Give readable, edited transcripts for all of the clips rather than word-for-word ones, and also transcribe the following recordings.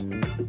Thank you.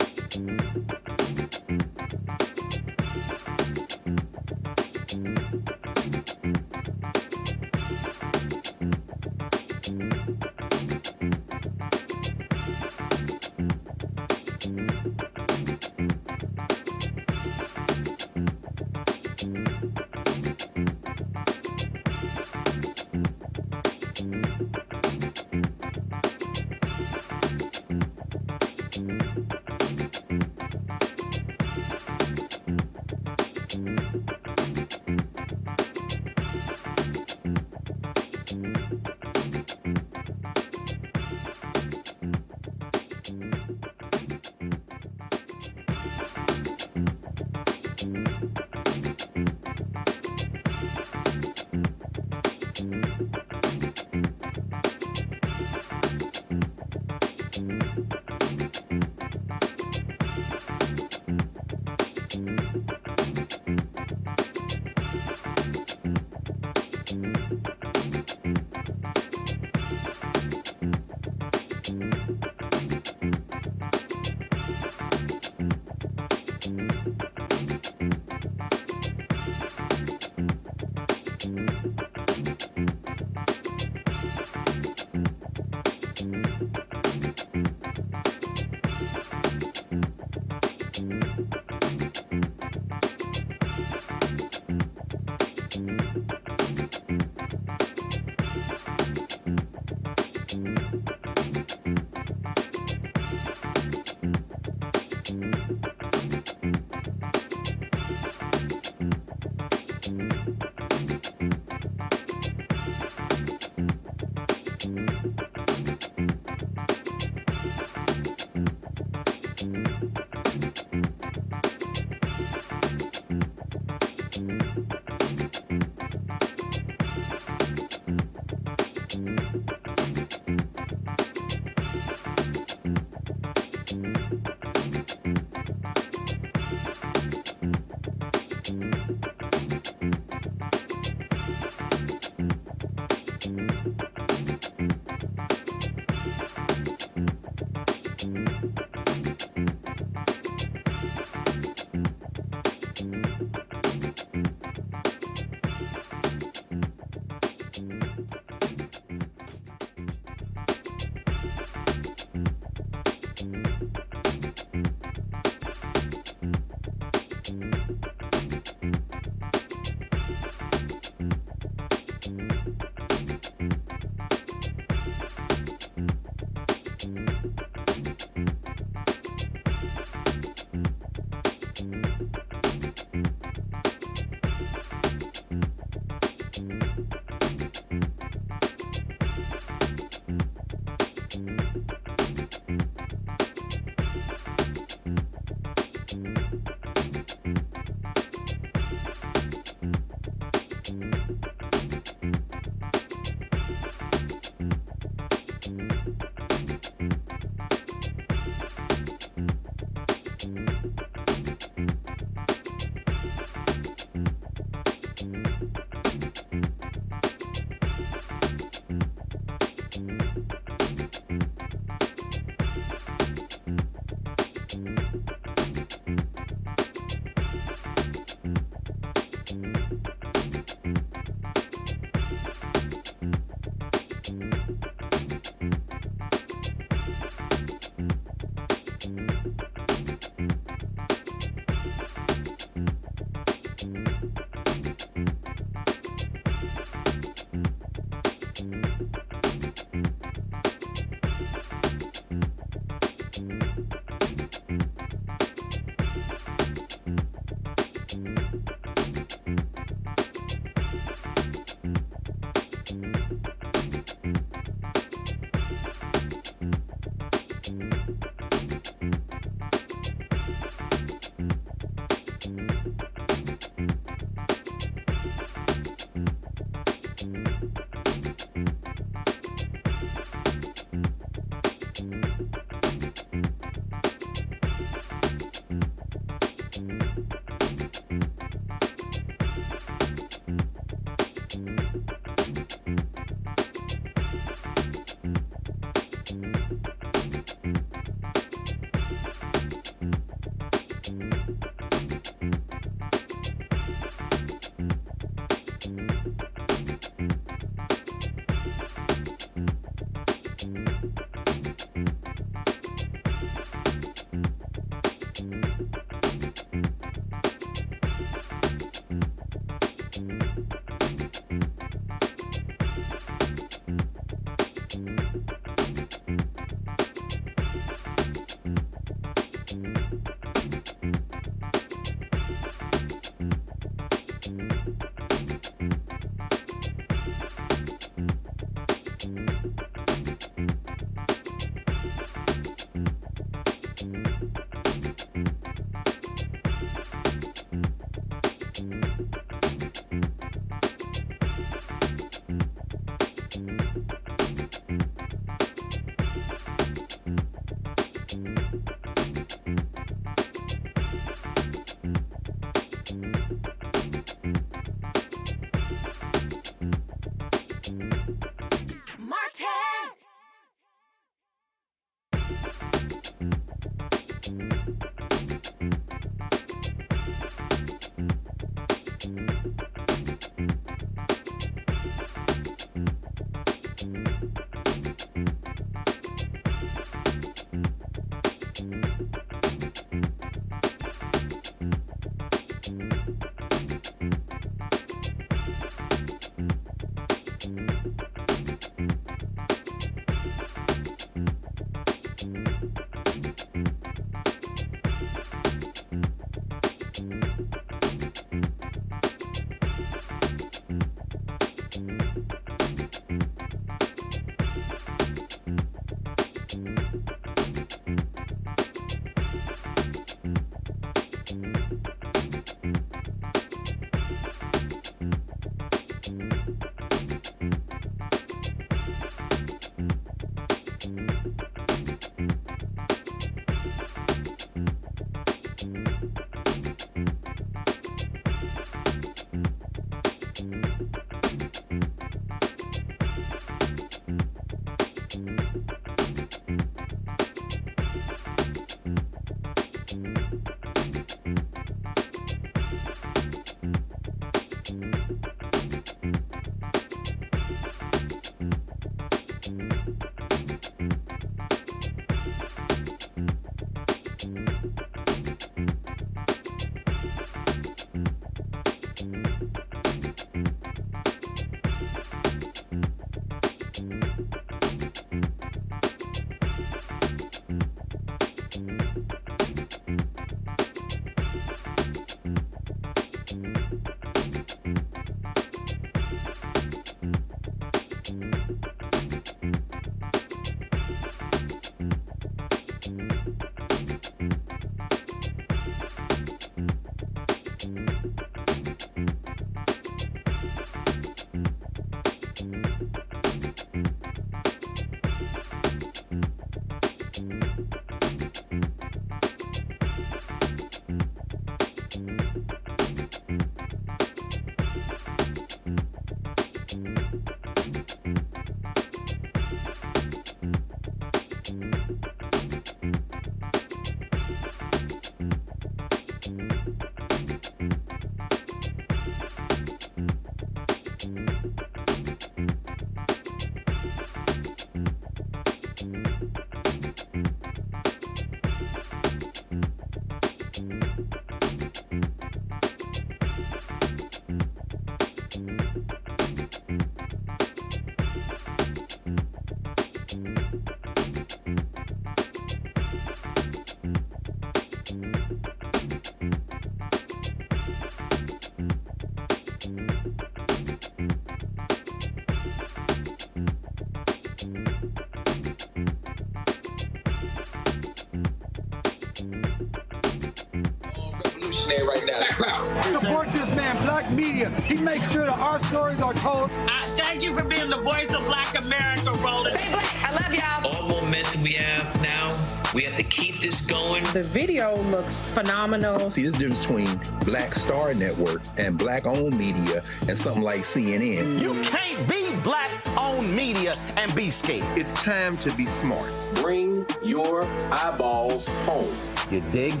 Right now. Support this man, Black Media. He makes sure that our stories are told. Thank you for being the voice of Black America, Roland. Stay black. I love y'all. All momentum we have now, we have to keep this going. The video looks phenomenal. See, there's a difference between Black Star Network and Black-owned media and something like CNN. You can't be Black-owned media and be scared. It's time to be smart. Bring your eyeballs home. You dig?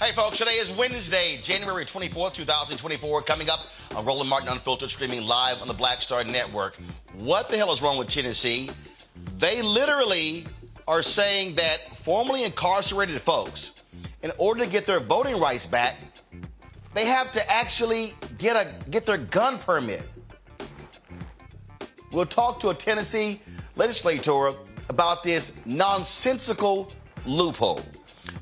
Hey, folks, today is Wednesday, January 24th, 2024. Coming up on Roland Martin Unfiltered, streaming live on the Black Star Network. What the hell is wrong with Tennessee? They literally are saying that formerly incarcerated folks, in order to get their voting rights back, they have to actually get their gun permit. we'll talk to a Tennessee legislator about this nonsensical loophole.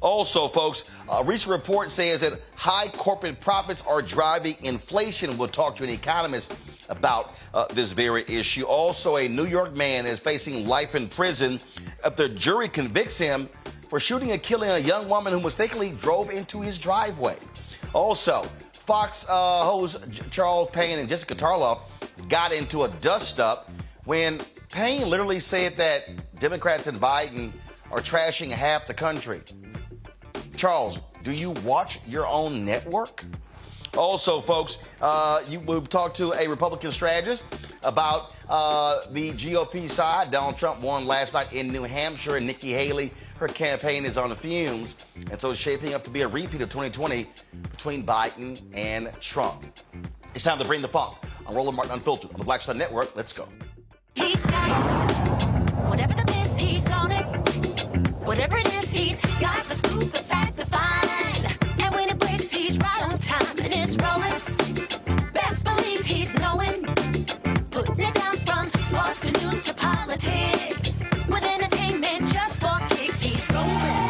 Also, folks, a recent report says that high corporate profits are driving inflation. We'll talk to an economist about this very issue. Also, a New York man is facing life in prison after the jury convicts him for shooting and killing a young woman who mistakenly drove into his driveway. Also, Fox hosts Charles Payne and Jessica Tarlov got into a dust-up when Payne literally said that Democrats and Biden are trashing half the country. Charles, do you watch your own network? Also, folks, we'll talk to a Republican strategist about the GOP side. Donald Trump won last night in New Hampshire, and Nikki Haley, her campaign is on the fumes, and so it's shaping up to be a repeat of 2020 between Biden and Trump. It's time to bring the funk. I'm Roland Martin Unfiltered on the Black Star Network. Let's go. He's got it. Whatever the miss, he's on it. Whatever it is, he's got the scoop, the fact, the find. And when it breaks, he's right on time, and it's rolling. Best believe he's knowing. Putting it down from sports to news to politics. With entertainment just for kicks, he's rolling.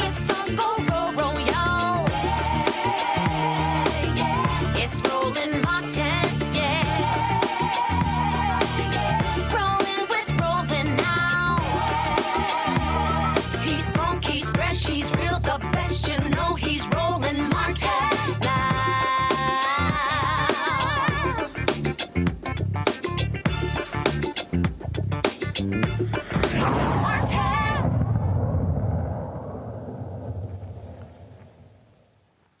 It's on go, roll, y'all. It's Roland Martin, rolling with Roland now. He's funk, he's fresh, he's real, the best, you know he's Roland Martin now.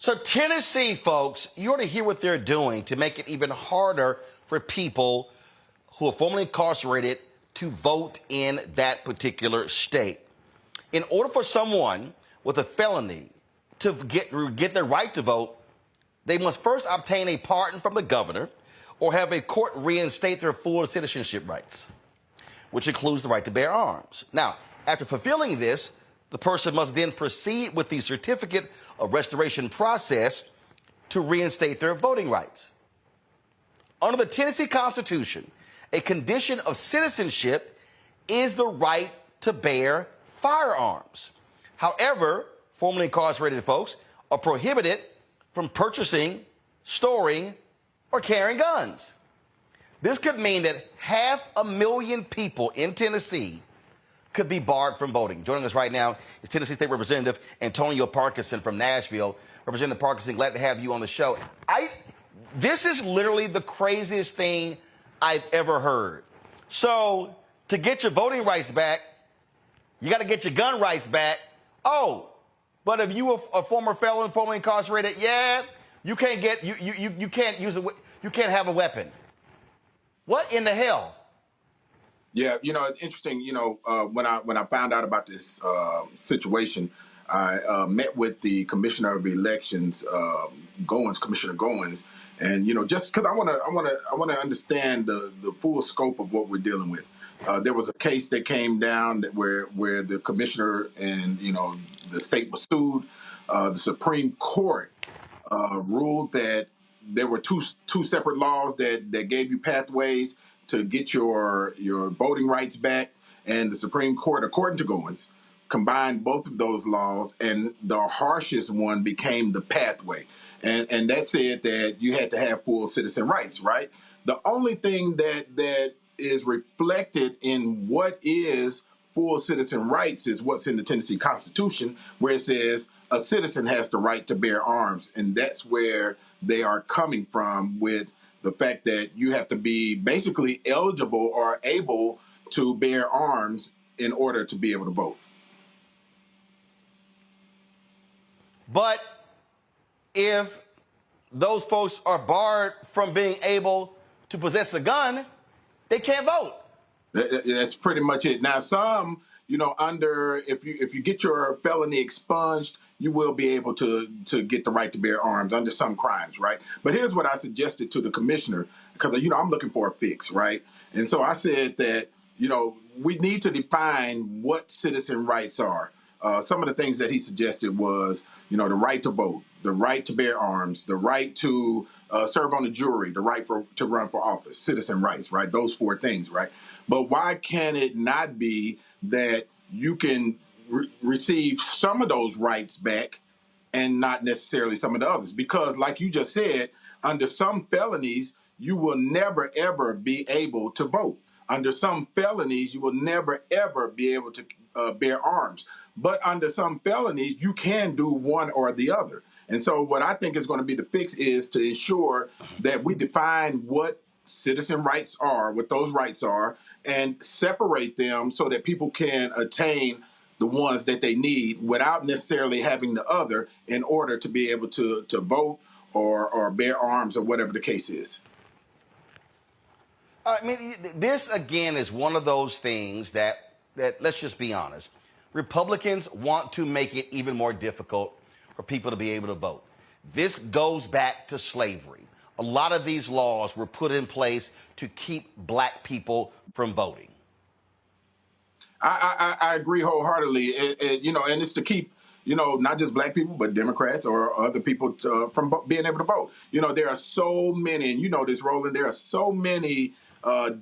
So Tennessee, folks, you ought to hear what they're doing to make it even harder for people who are formerly incarcerated to vote in that particular state. In order for someone with a felony to get their right to vote, they must first obtain a pardon from the governor or have a court reinstate their full citizenship rights, which includes the right to bear arms. Now, after fulfilling this, the person must then proceed with the certificate of restoration process to reinstate their voting rights. Under the Tennessee Constitution, a condition of citizenship is the right to bear firearms. However, formerly incarcerated folks are prohibited from purchasing, storing, or carrying guns. This could mean that 500,000 people in Tennessee could be barred from voting. Joining us right now is Tennessee State Representative Antonio Parkinson from Nashville. Representative Parkinson, glad to have you on the show. This is literally the craziest thing I've ever heard. So, to get your voting rights back, you got to get your gun rights back. Oh, but if you are a former felon, formerly incarcerated, you can't get you can't use you can't have a weapon. What in the hell? Yeah, it's interesting. When I found out about this situation, I met with the Commissioner of Elections, Commissioner Goins, and just because I want to understand the full scope of what we're dealing with. There was a case that came down where the commissioner and the state was sued. The Supreme Court ruled that there were two separate laws that gave you pathways to get your voting rights back, and the Supreme Court, according to Goins, combined both of those laws, and the harshest one became the pathway, and that said that you had to have full citizen rights, right? The only thing that is reflected in what is full citizen rights is what's in the Tennessee Constitution, where it says a citizen has the right to bear arms, and that's where they are coming from with the fact that you have to be basically eligible or able to bear arms in order to be able to vote. But if those folks are barred from being able to possess a gun, they can't vote. That's pretty much it. Now, some, if you get your felony expunged, you will be able to get the right to bear arms under some crimes, right? But here's what I suggested to the commissioner, because, I'm looking for a fix, right? And so I said that, we need to define what citizen rights are. Some of the things that he suggested was, the right to vote, the right to bear arms, the right to serve on the jury, the right to run for office, citizen rights, right? Those 4 things, right? But why can it not be that you can receive some of those rights back and not necessarily some of the others? Because like you just said, under some felonies, you will never, ever be able to vote. Under some felonies, you will never, ever be able to bear arms. But under some felonies, you can do one or the other. And so what I think is going to be the fix is to ensure that we define what citizen rights are, what those rights are, and separate them so that people can attain the ones that they need without necessarily having the other in order to be able to vote or bear arms or whatever the case is. I mean, this, again, is one of those things that let's just be honest, Republicans want to make it even more difficult for people to be able to vote. This goes back to slavery. A lot of these laws were put in place to keep black people from voting. I agree wholeheartedly. And it's to keep, not just black people, but Democrats or other people from being able to vote. There are so many, and you know this, Roland, there are so many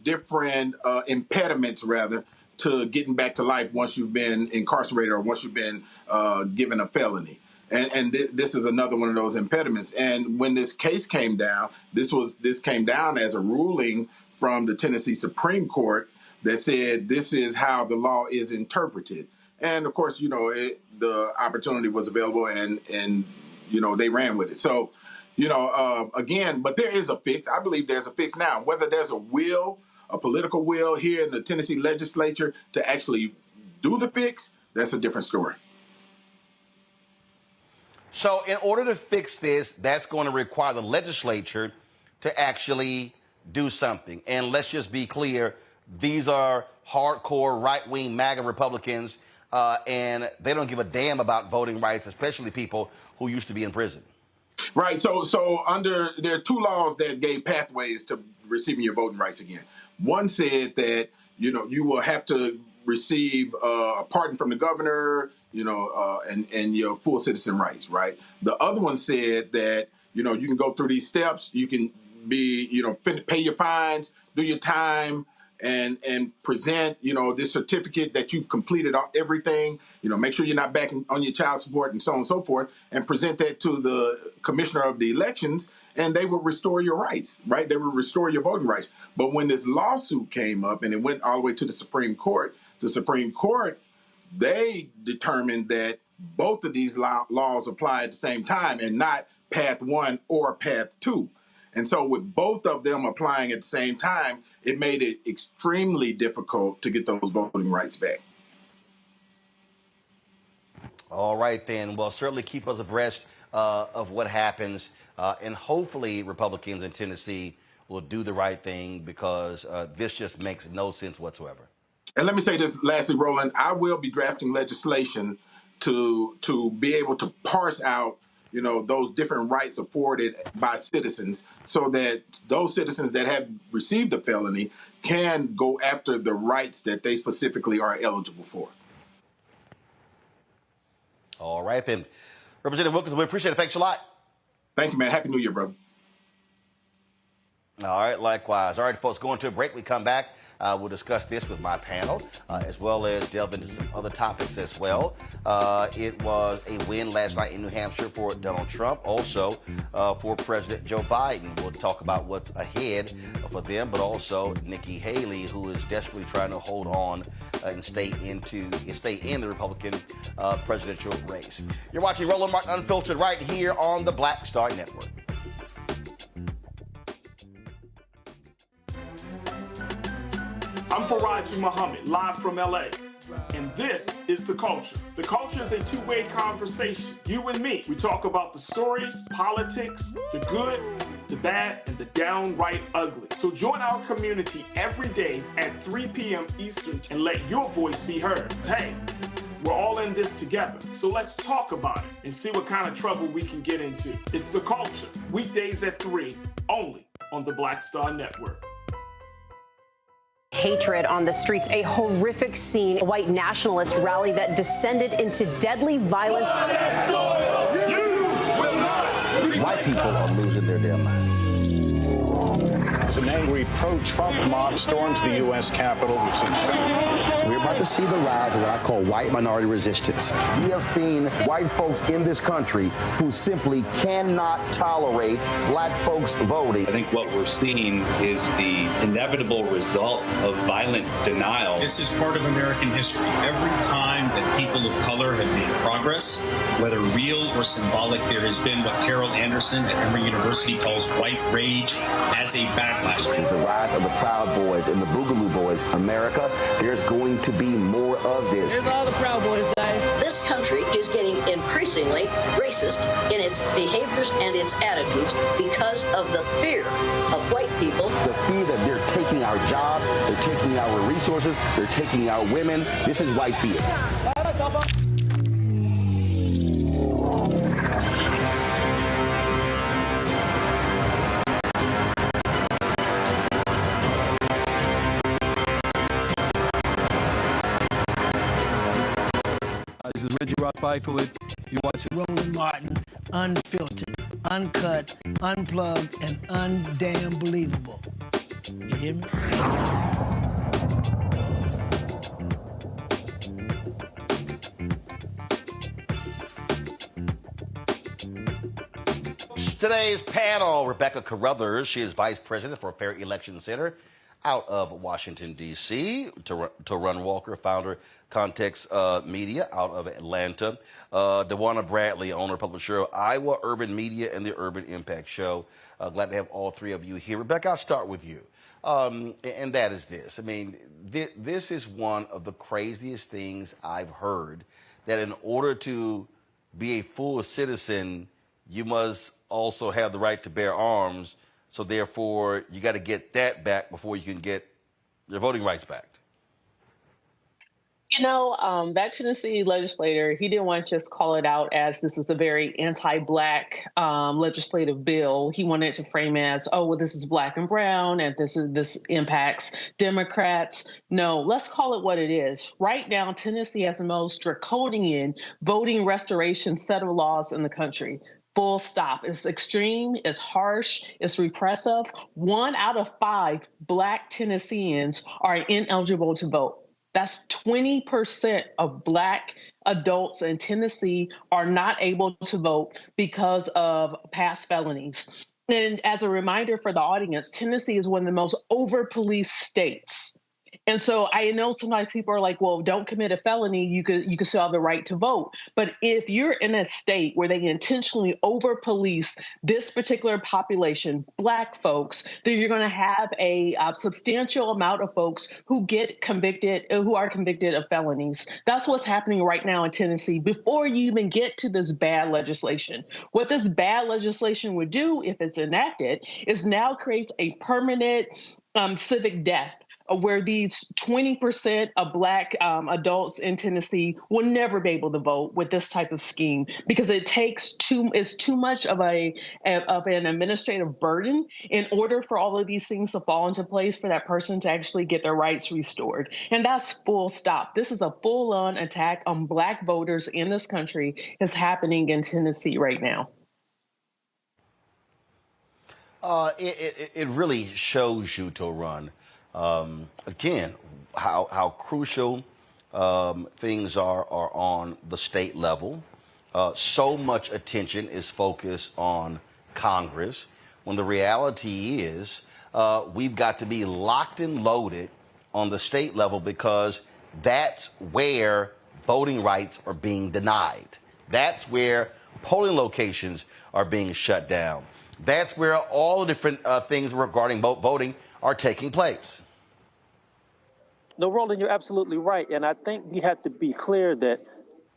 different impediments, rather, to getting back to life once you've been incarcerated or once you've been given a felony. And this is another one of those impediments. And when this case came down, this came down as a ruling from the Tennessee Supreme Court that said this is how the law is interpreted. And of course, the opportunity was available and they ran with it. So, again, but there is a fix. I believe there's a fix now. Whether there's a political will here in the Tennessee legislature to actually do the fix, that's a different story. So in order to fix this, that's going to require the legislature to actually do something. And let's just be clear, these are hardcore right-wing MAGA Republicans, and they don't give a damn about voting rights, especially people who used to be in prison. Right. So there are 2 laws that gave pathways to receiving your voting rights again. One said that, you will have to receive a pardon from the governor, and your full citizen rights, right? The other one said that, you can go through these steps, you can be, pay your fines, do your time, and present, this certificate that you've completed everything, make sure you're not back on your child support and so on and so forth, and present that to the commissioner of the elections, and they will restore your rights, right? They will restore your voting rights. But when this lawsuit came up and it went all the way to the Supreme Court, they determined that both of these laws apply at the same time and not path 1 or path 2. And so with both of them applying at the same time, it made it extremely difficult to get those voting rights back. All right, then. Well, certainly keep us abreast of what happens. And hopefully Republicans in Tennessee will do the right thing, because this just makes no sense whatsoever. And let me say this lastly, Roland, I will be drafting legislation to be able to parse out, those different rights afforded by citizens, so that those citizens that have received a felony can go after the rights that they specifically are eligible for. All right, then. Representative Wilkins, we appreciate it. Thanks a lot. Thank you, man. Happy New Year, brother. All right, likewise. All right, folks, going to a break. We come back. We'll discuss this with my panel, as well as delve into some other topics as well. It was a win last night in New Hampshire for Donald Trump, also for President Joe Biden. We'll talk about what's ahead for them, but also Nikki Haley, who is desperately trying to hold on and stay in the Republican presidential race. You're watching Roland Martin Unfiltered right here on the Black Star Network. I'm Faraji Muhammad, live from LA. And this is The Culture. The Culture is a two-way conversation. You and me. We talk about the stories, politics, the good, the bad, and the downright ugly. So join our community every day at 3 p.m. Eastern and let your voice be heard. Hey, we're all in this together. So let's talk about it and see what kind of trouble we can get into. It's The Culture, weekdays at 3, only on the Black Star Network. Hatred on the streets, a horrific scene, a white nationalist rally that descended into deadly violence. You will not white people are losing their damn minds. As an angry pro-Trump mob storms the U.S. Capitol, we've seen shooting. We're about to see the rise of what I call white minority resistance. We have seen white folks in this country who simply cannot tolerate black folks voting. I think what we're seeing is the inevitable result of violent denial. This is part of American history. Every time that people of color have made progress, whether real or symbolic, there has been what Carol Anderson at Emory University calls white rage as a backlash. This is the rise of the Proud Boys and the Boogaloo Boys. America, there's going to be more of this. Here's all the Proud Boys, guys. This country is getting increasingly racist in its behaviors and its attitudes because of the fear of white people. The fear that they're taking our jobs, they're taking our resources, they're taking our women. This is white fear. This is Reggie Rock Pfeiffer with you watching Roland Martin, unfiltered, uncut, unplugged, and undamn believable. You hear me? Today's panel, Rebecca Carruthers. She is Vice President for Fair Election Center out of Washington, D.C. Tarun Walker, founder Context Media out of Atlanta. DeWanna Bradley, owner, publisher of Iowa Urban Media and the Urban Impact Show. Glad to have all three of you here. Rebecca, I'll start with you. And that is this. I mean, this is one of the craziest things I've heard, that in order to be a full citizen, you must also have the right to bear arms. So therefore, you got to get that back before you can get your voting rights back. You know, that Tennessee legislator, he didn't want to just call it out as this is a very anti-Black legislative bill. He wanted to frame it as, oh, well, this is Black and brown, and this impacts Democrats. No, let's call it what it is. Right now, Tennessee has the most draconian voting restoration set of laws in the country. Full stop. It's extreme, it's harsh, it's repressive. 1 out of 5 Black Tennesseans are ineligible to vote. That's 20% of Black adults in Tennessee are not able to vote because of past felonies. And as a reminder for the audience, Tennessee is one of the most over-policed states. And so I know sometimes people are like, well, don't commit a felony. You could still have the right to vote. But if you're in a state where they intentionally over-police this particular population, Black folks, then you're going to have a substantial amount of folks who get convicted, who are convicted of felonies. That's what's happening right now in Tennessee before you even get to this bad legislation. What this bad legislation would do, if it's enacted, is now creates a permanent civic death, where these 20% of Black adults in Tennessee will never be able to vote with this type of scheme, because it's too much of an administrative burden in order for all of these things to fall into place for that person to actually get their rights restored. And that's full stop. This is a full-on attack on Black voters in this country is happening in Tennessee right now. It really shows you, Tarun, again, how crucial things are on the state level. So much attention is focused on Congress, when the reality is we've got to be locked and loaded on the state level, because that's where voting rights are being denied. That's where polling locations are being shut down. That's where all the different things regarding voting are taking place. No, Roland, you're absolutely right. And I think we have to be clear that,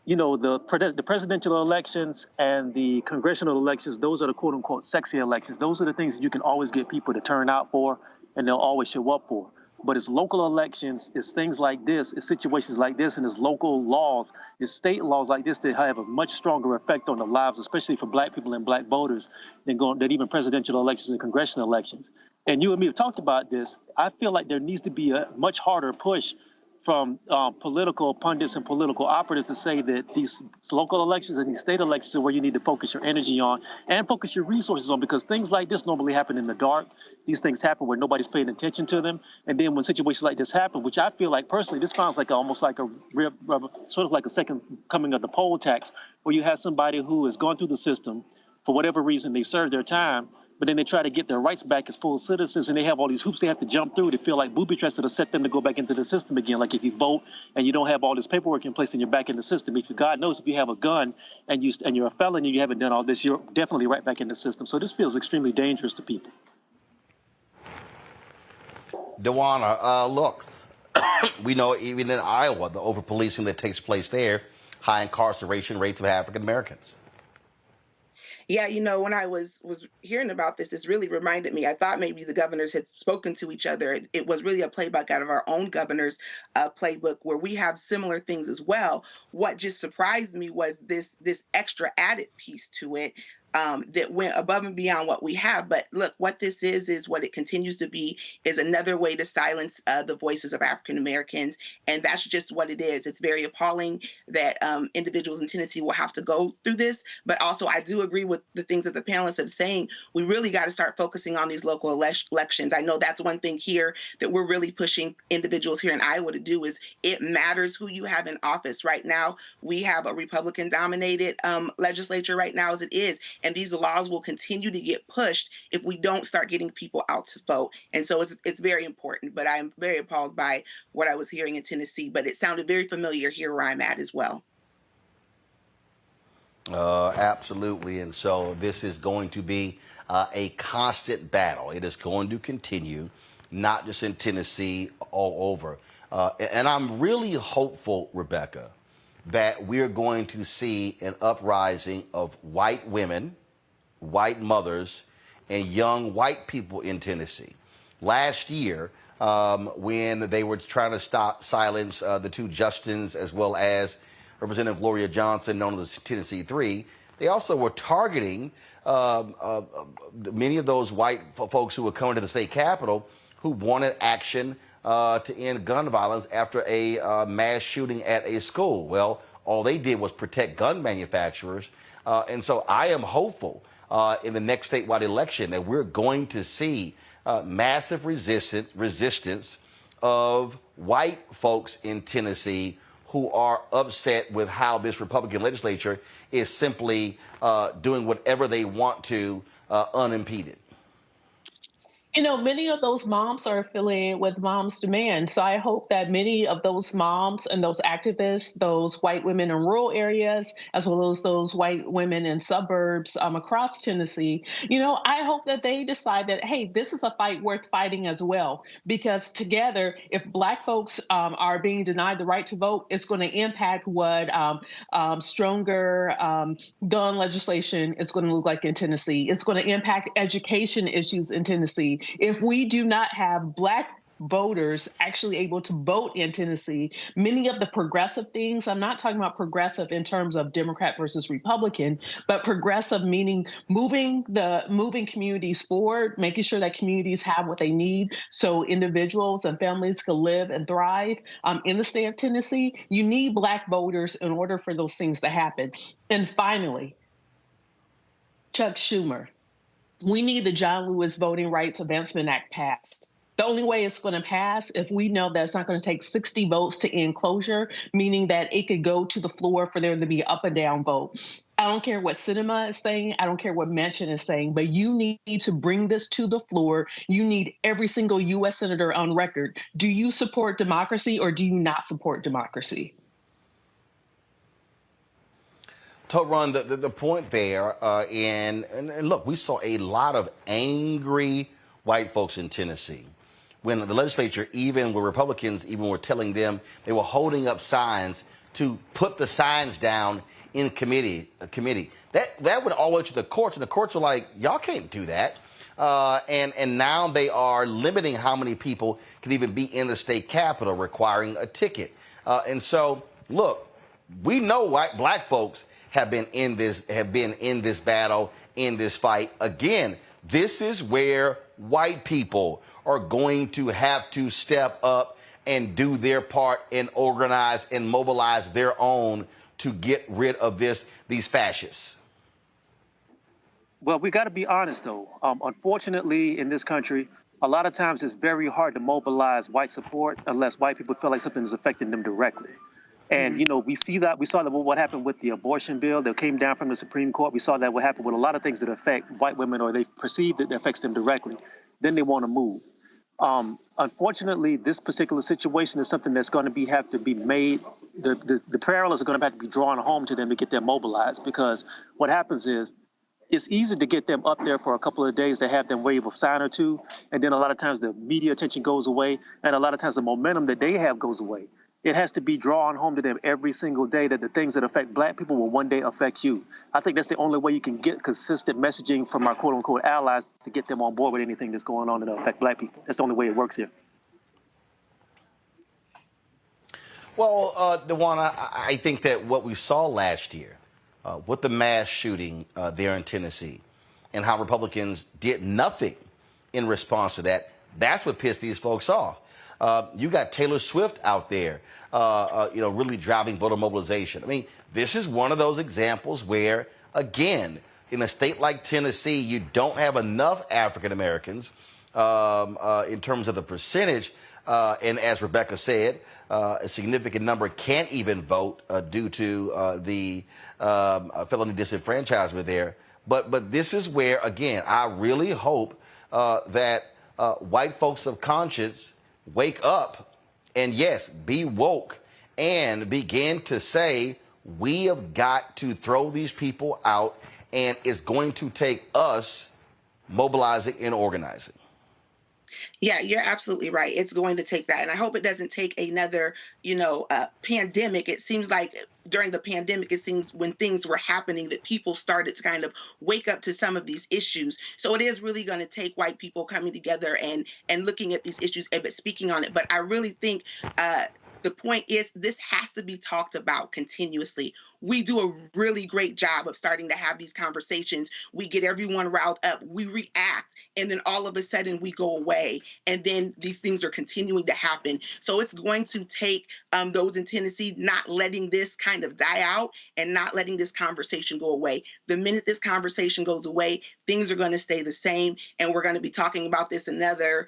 you know, the presidential elections and the congressional elections, those are the quote unquote sexy elections. Those are the things that you can always get people to turn out for, and they'll always show up for. But it's local elections, it's things like this, it's situations like this, and it's local laws, it's state laws like this that have a much stronger effect on the lives, especially for Black people and Black voters, than even presidential elections and congressional elections. And you and me have talked about this. I feel like there needs to be a much harder push from political pundits and political operatives to say that these local elections and these state elections are where you need to focus your energy on and focus your resources on, because things like this normally happen in the dark. These things happen where nobody's paying attention to them. And then when situations like this happen, which I feel like personally, this sounds like almost like a sort of like a second coming of the poll tax, where you have somebody who has gone through the system for whatever reason, they served their time, but then they try to get their rights back as full citizens, and they have all these hoops they have to jump through to feel like booby traps that set them to go back into the system again. Like if you vote and you don't have all this paperwork in place and you're back in the system, if you, God knows, if you have a gun and you're a felon and you haven't done all this, you're definitely right back in the system. So this feels extremely dangerous to people. Dewana, look, we know even in Iowa, the over-policing that takes place there, high incarceration rates of African Americans. Yeah, you know, when I was hearing about this, this really reminded me. I thought maybe the governors had spoken to each other. It was really a playbook out of our own governor's playbook, where we have similar things as well. What just surprised me was this extra added piece to it. That went above and beyond what we have. But look, what this is what it continues to be, is another way to silence the voices of African Americans. And that's just what it is. It's very appalling that individuals in Tennessee will have to go through this. But also, I do agree with the things that the panelists have saying. We really got to start focusing on these local elections. I know that's one thing here that we're really pushing individuals here in Iowa to do, is it matters who you have in office. Right now, we have a Republican-dominated legislature right now as it is. And these laws will continue to get pushed if we don't start getting people out to vote. And so it's very important. But I'm very appalled by what I was hearing in Tennessee. But it sounded very familiar here where I'm at as well. Absolutely. And so this is going to be a constant battle. It is going to continue, not just in Tennessee, all over. And I'm really hopeful, Rebecca, that we're going to see an uprising of white women, white mothers, and young white people in Tennessee. Last year, when they were trying to silence the two Justins, as well as Representative Gloria Johnson, known as the Tennessee Three, they also were targeting many of those white folks who were coming to the state capitol who wanted action to end gun violence after a mass shooting at a school. Well, all they did was protect gun manufacturers. And so I am hopeful in the next statewide election that we're going to see massive resistance of white folks in Tennessee who are upset with how this Republican legislature is simply doing whatever they want to unimpeded. You know, many of those moms are affiliated with Moms Demand. So I hope that many of those moms and those activists, those white women in rural areas, as well as those white women in suburbs across Tennessee, you know, I hope that they decide that, hey, this is a fight worth fighting as well. Because together, if Black folks are being denied the right to vote, it's going to impact what stronger gun legislation is going to look like in Tennessee. It's going to impact education issues in Tennessee. If we do not have Black voters actually able to vote in Tennessee, many of the progressive things, I'm not talking about progressive in terms of Democrat versus Republican, but progressive meaning moving communities forward, making sure that communities have what they need so individuals and families can live and thrive in the state of Tennessee. You need Black voters in order for those things to happen. And finally, Chuck Schumer. We need the John Lewis Voting Rights Advancement Act passed. The only way it's going to pass if we know that it's not going to take 60 votes to end closure, meaning that it could go to the floor for there to be an up and down vote. I don't care what Sinema is saying. I don't care what Manchin is saying, but you need to bring this to the floor. You need every single U.S. senator on record. Do you support democracy or do you not support democracy? To run the point there, and look, we saw a lot of angry white folks in Tennessee when the legislature, even where Republicans even were telling them they were holding up signs to put the signs down in committee. That went all the way to the courts, and the courts were like, y'all can't do that. And now they are limiting how many people can even be in the state capitol, requiring a ticket. And so, look, we know Black folks have been in this battle, in this fight. Again, this is where white people are going to have to step up and do their part and organize and mobilize their own to get rid of these fascists? Well, we got to be honest, though. Unfortunately, in this country, a lot of times it's very hard to mobilize white support unless white people feel like something is affecting them directly. And, you know, we saw that what happened with the abortion bill that came down from the Supreme Court. We saw that what happened with a lot of things that affect white women, or they perceive that it affects them directly. Then they want to move. Unfortunately, this particular situation is something that's going to have to be made. The parallels are going to have to be drawn home to them to get them mobilized, because what happens is it's easy to get them up there for a couple of days to have them wave a sign or two, and then a lot of times the media attention goes away, and a lot of times the momentum that they have goes away. It has to be drawn home to them every single day that the things that affect black people will one day affect you. I think that's the only way you can get consistent messaging from our quote-unquote allies to get them on board with anything that's going on that affect black people. That's the only way it works here. Well, DeJuan, I think that what we saw last year with the mass shooting there in Tennessee and how Republicans did nothing in response to that, that's what pissed these folks off. You got Taylor Swift out there, really driving voter mobilization. I mean, this is one of those examples where, again, in a state like Tennessee, you don't have enough African Americans in terms of the percentage. And as Rebecca said, a significant number can't even vote due to the felony disenfranchisement there. But this is where, again, I really hope that white folks of conscience wake up and, yes, be woke and begin to say, we have got to throw these people out, and it's going to take us mobilizing and organizing. Yeah, you're absolutely right. It's going to take that. And I hope it doesn't take another, pandemic. It seems like during the pandemic, it seems when things were happening that people started to kind of wake up to some of these issues. So it is really going to take white people coming together and looking at these issues and speaking on it. But I really think the point is this has to be talked about continuously. We do a really great job of starting to have these conversations. We get everyone riled up. We react, and then all of a sudden we go away, and then these things are continuing to happen. So it's going to take those in Tennessee not letting this kind of die out and not letting this conversation go away. The minute this conversation goes away, things are going to stay the same, and we're going to be talking about this another,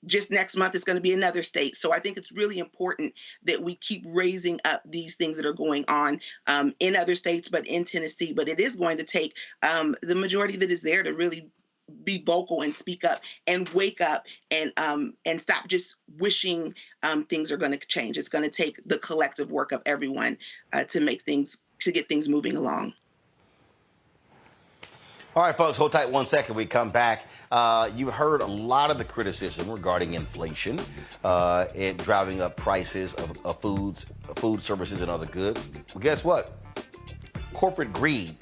just next month, it's going to be another state. So I think it's really important that we keep raising up these things that are going on in other states, but in Tennessee. But it is going to take the majority that is there to really be vocal and speak up and wake up and stop just wishing things are going to change. It's going to take the collective work of everyone to get things moving along. All right, folks, hold tight 1 second. We come back. You heard a lot of the criticism regarding inflation and driving up prices of food services, and other goods. Well, guess what? Corporate greed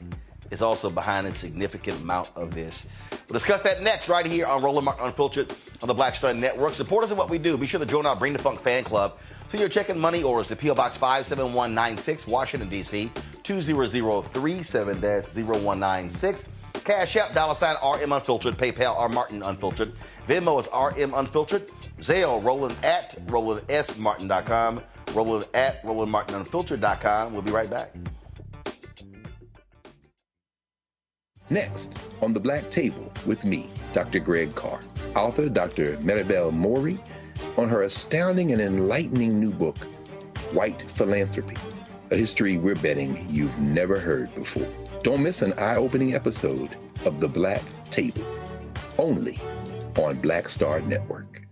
is also behind a significant amount of this. We'll discuss that next right here on Roland Martin Unfiltered on the Black Star Network. Support us in what we do. Be sure to join our Bring the Funk fan club. So you're checking money orders to P.O. Box 57196, Washington, D.C., 20037, that's 0196. Cash App, $RM Unfiltered. PayPal, R Martin Unfiltered. Venmo is RM Unfiltered. Zelle, Roland at RolandSMartin.com. Roland at RolandMartinUnfiltered.com. We'll be right back. Next, on the Black Table with me, Dr. Greg Carr, author Dr. Maribel Mori, on her astounding and enlightening new book, White Philanthropy, a history we're betting you've never heard before. Don't miss an eye-opening episode of The Black Table, only on Black Star Network.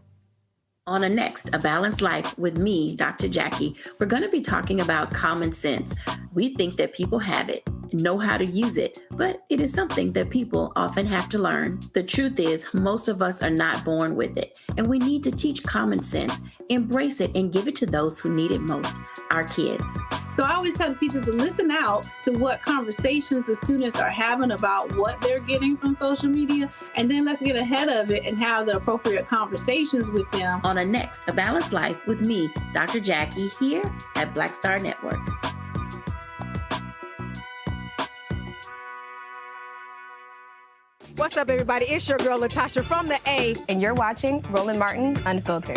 On next, A Balanced Life with me, Dr. Jackie, we're going to be talking about common sense. We think that people have it, know how to use it, but it is something that people often have to learn. The truth is, most of us are not born with it, and we need to teach common sense, embrace it, and give it to those who need it most, our kids. So I always tell the teachers to listen out to what conversations the students are having about what they're getting from social media, and then let's get ahead of it and have the appropriate conversations with them. On next, A Balanced Life with me, Dr. Jackie, here at Black Star Network. What's up, everybody? It's your girl, Latasha from the A. And you're watching Roland Martin Unfiltered.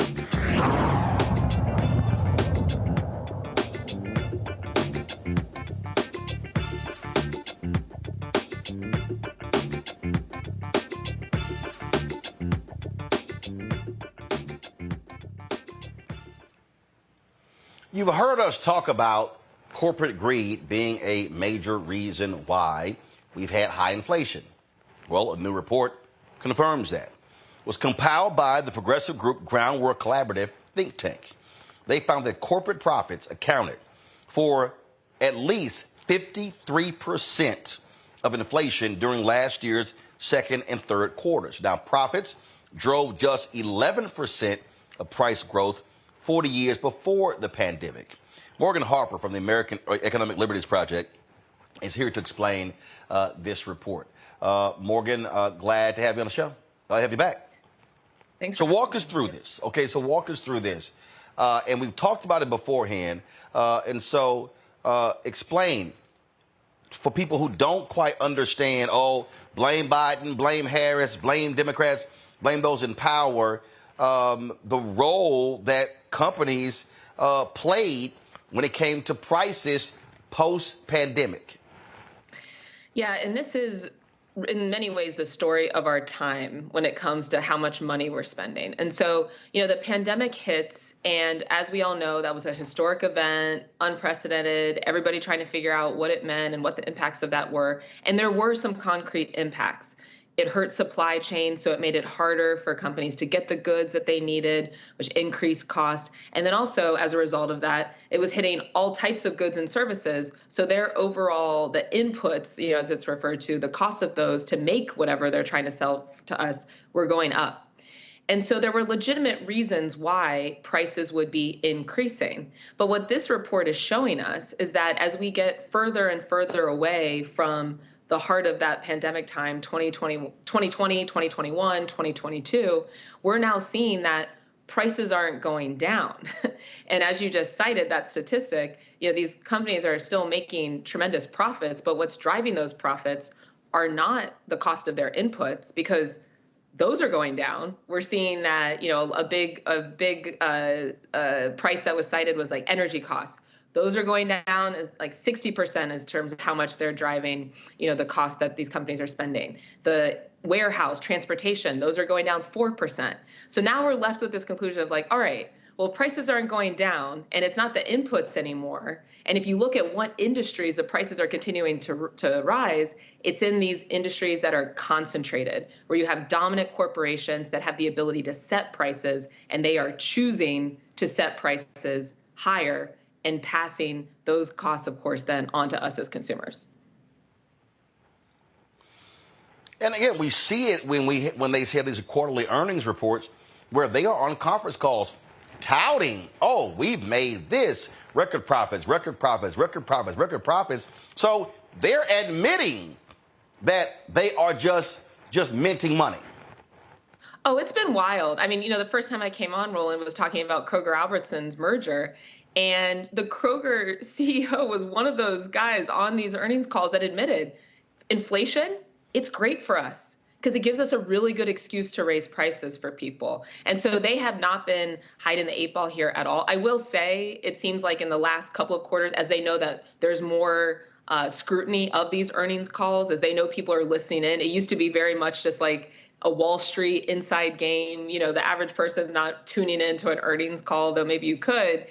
You've heard us talk about corporate greed being a major reason why we've had high inflation. Well, a new report confirms that. It was compiled by the progressive group Groundwork Collaborative think tank. They found that corporate profits accounted for at least 53% of inflation during last year's second and third quarters. Now, profits drove just 11% of price growth 40 years before the pandemic. Morgan Harper from the American Economic Liberties Project is here to explain this report. Morgan, glad to have you on the show. Glad to have you back. Thanks. So walk us through this. Okay, so walk us through this. And we've talked about it beforehand. And so explain for people who don't quite understand, blame Biden, blame Harris, blame Democrats, blame those in power, the role that companies played when it came to prices post-pandemic. Yeah, and this is in many ways the story of our time when it comes to how much money we're spending. And so, the pandemic hits, and as we all know, that was a historic event, unprecedented, everybody trying to figure out what it meant and what the impacts of that were. And there were some concrete impacts. It hurt supply chain, so it made it harder for companies to get the goods that they needed, which increased cost. And then also, as a result of that, it was hitting all types of goods and services. So their overall, the inputs, as it's referred to, the cost of those to make whatever they're trying to sell to us were going up. And so there were legitimate reasons why prices would be increasing. But what this report is showing us is that as we get further and further away from the heart of that pandemic time, 2020, 2021, 2022, we're now seeing that prices aren't going down. And as you just cited that statistic, these companies are still making tremendous profits, but what's driving those profits are not the cost of their inputs, because those are going down. We're seeing that, a big price that was cited was like energy costs. Those are going down as like 60% in terms of how much they're driving, the cost that these companies are spending. The warehouse, transportation, those are going down 4%. So now we're left with this conclusion of like, all right, well, prices aren't going down and it's not the inputs anymore. And if you look at what industries the prices are continuing to rise, it's in these industries that are concentrated, where you have dominant corporations that have the ability to set prices, and they are choosing to set prices higher and passing those costs, of course, then on to us as consumers. And again, we see it when they have these quarterly earnings reports where they are on conference calls touting, we've made this, record profits, record profits, record profits, record profits. So they're admitting that they are just minting money. Oh, it's been wild. I mean, the first time I came on, Roland was talking about Kroger-Albertsons merger. And the Kroger CEO was one of those guys on these earnings calls that admitted inflation, it's great for us because it gives us a really good excuse to raise prices for people. And so they have not been hiding the 8 ball here at all. I will say it seems like in the last couple of quarters, as they know that there's more scrutiny of these earnings calls, as they know people are listening in, it used to be very much just like a Wall Street inside game. The average person's not tuning into an earnings call, though maybe you could.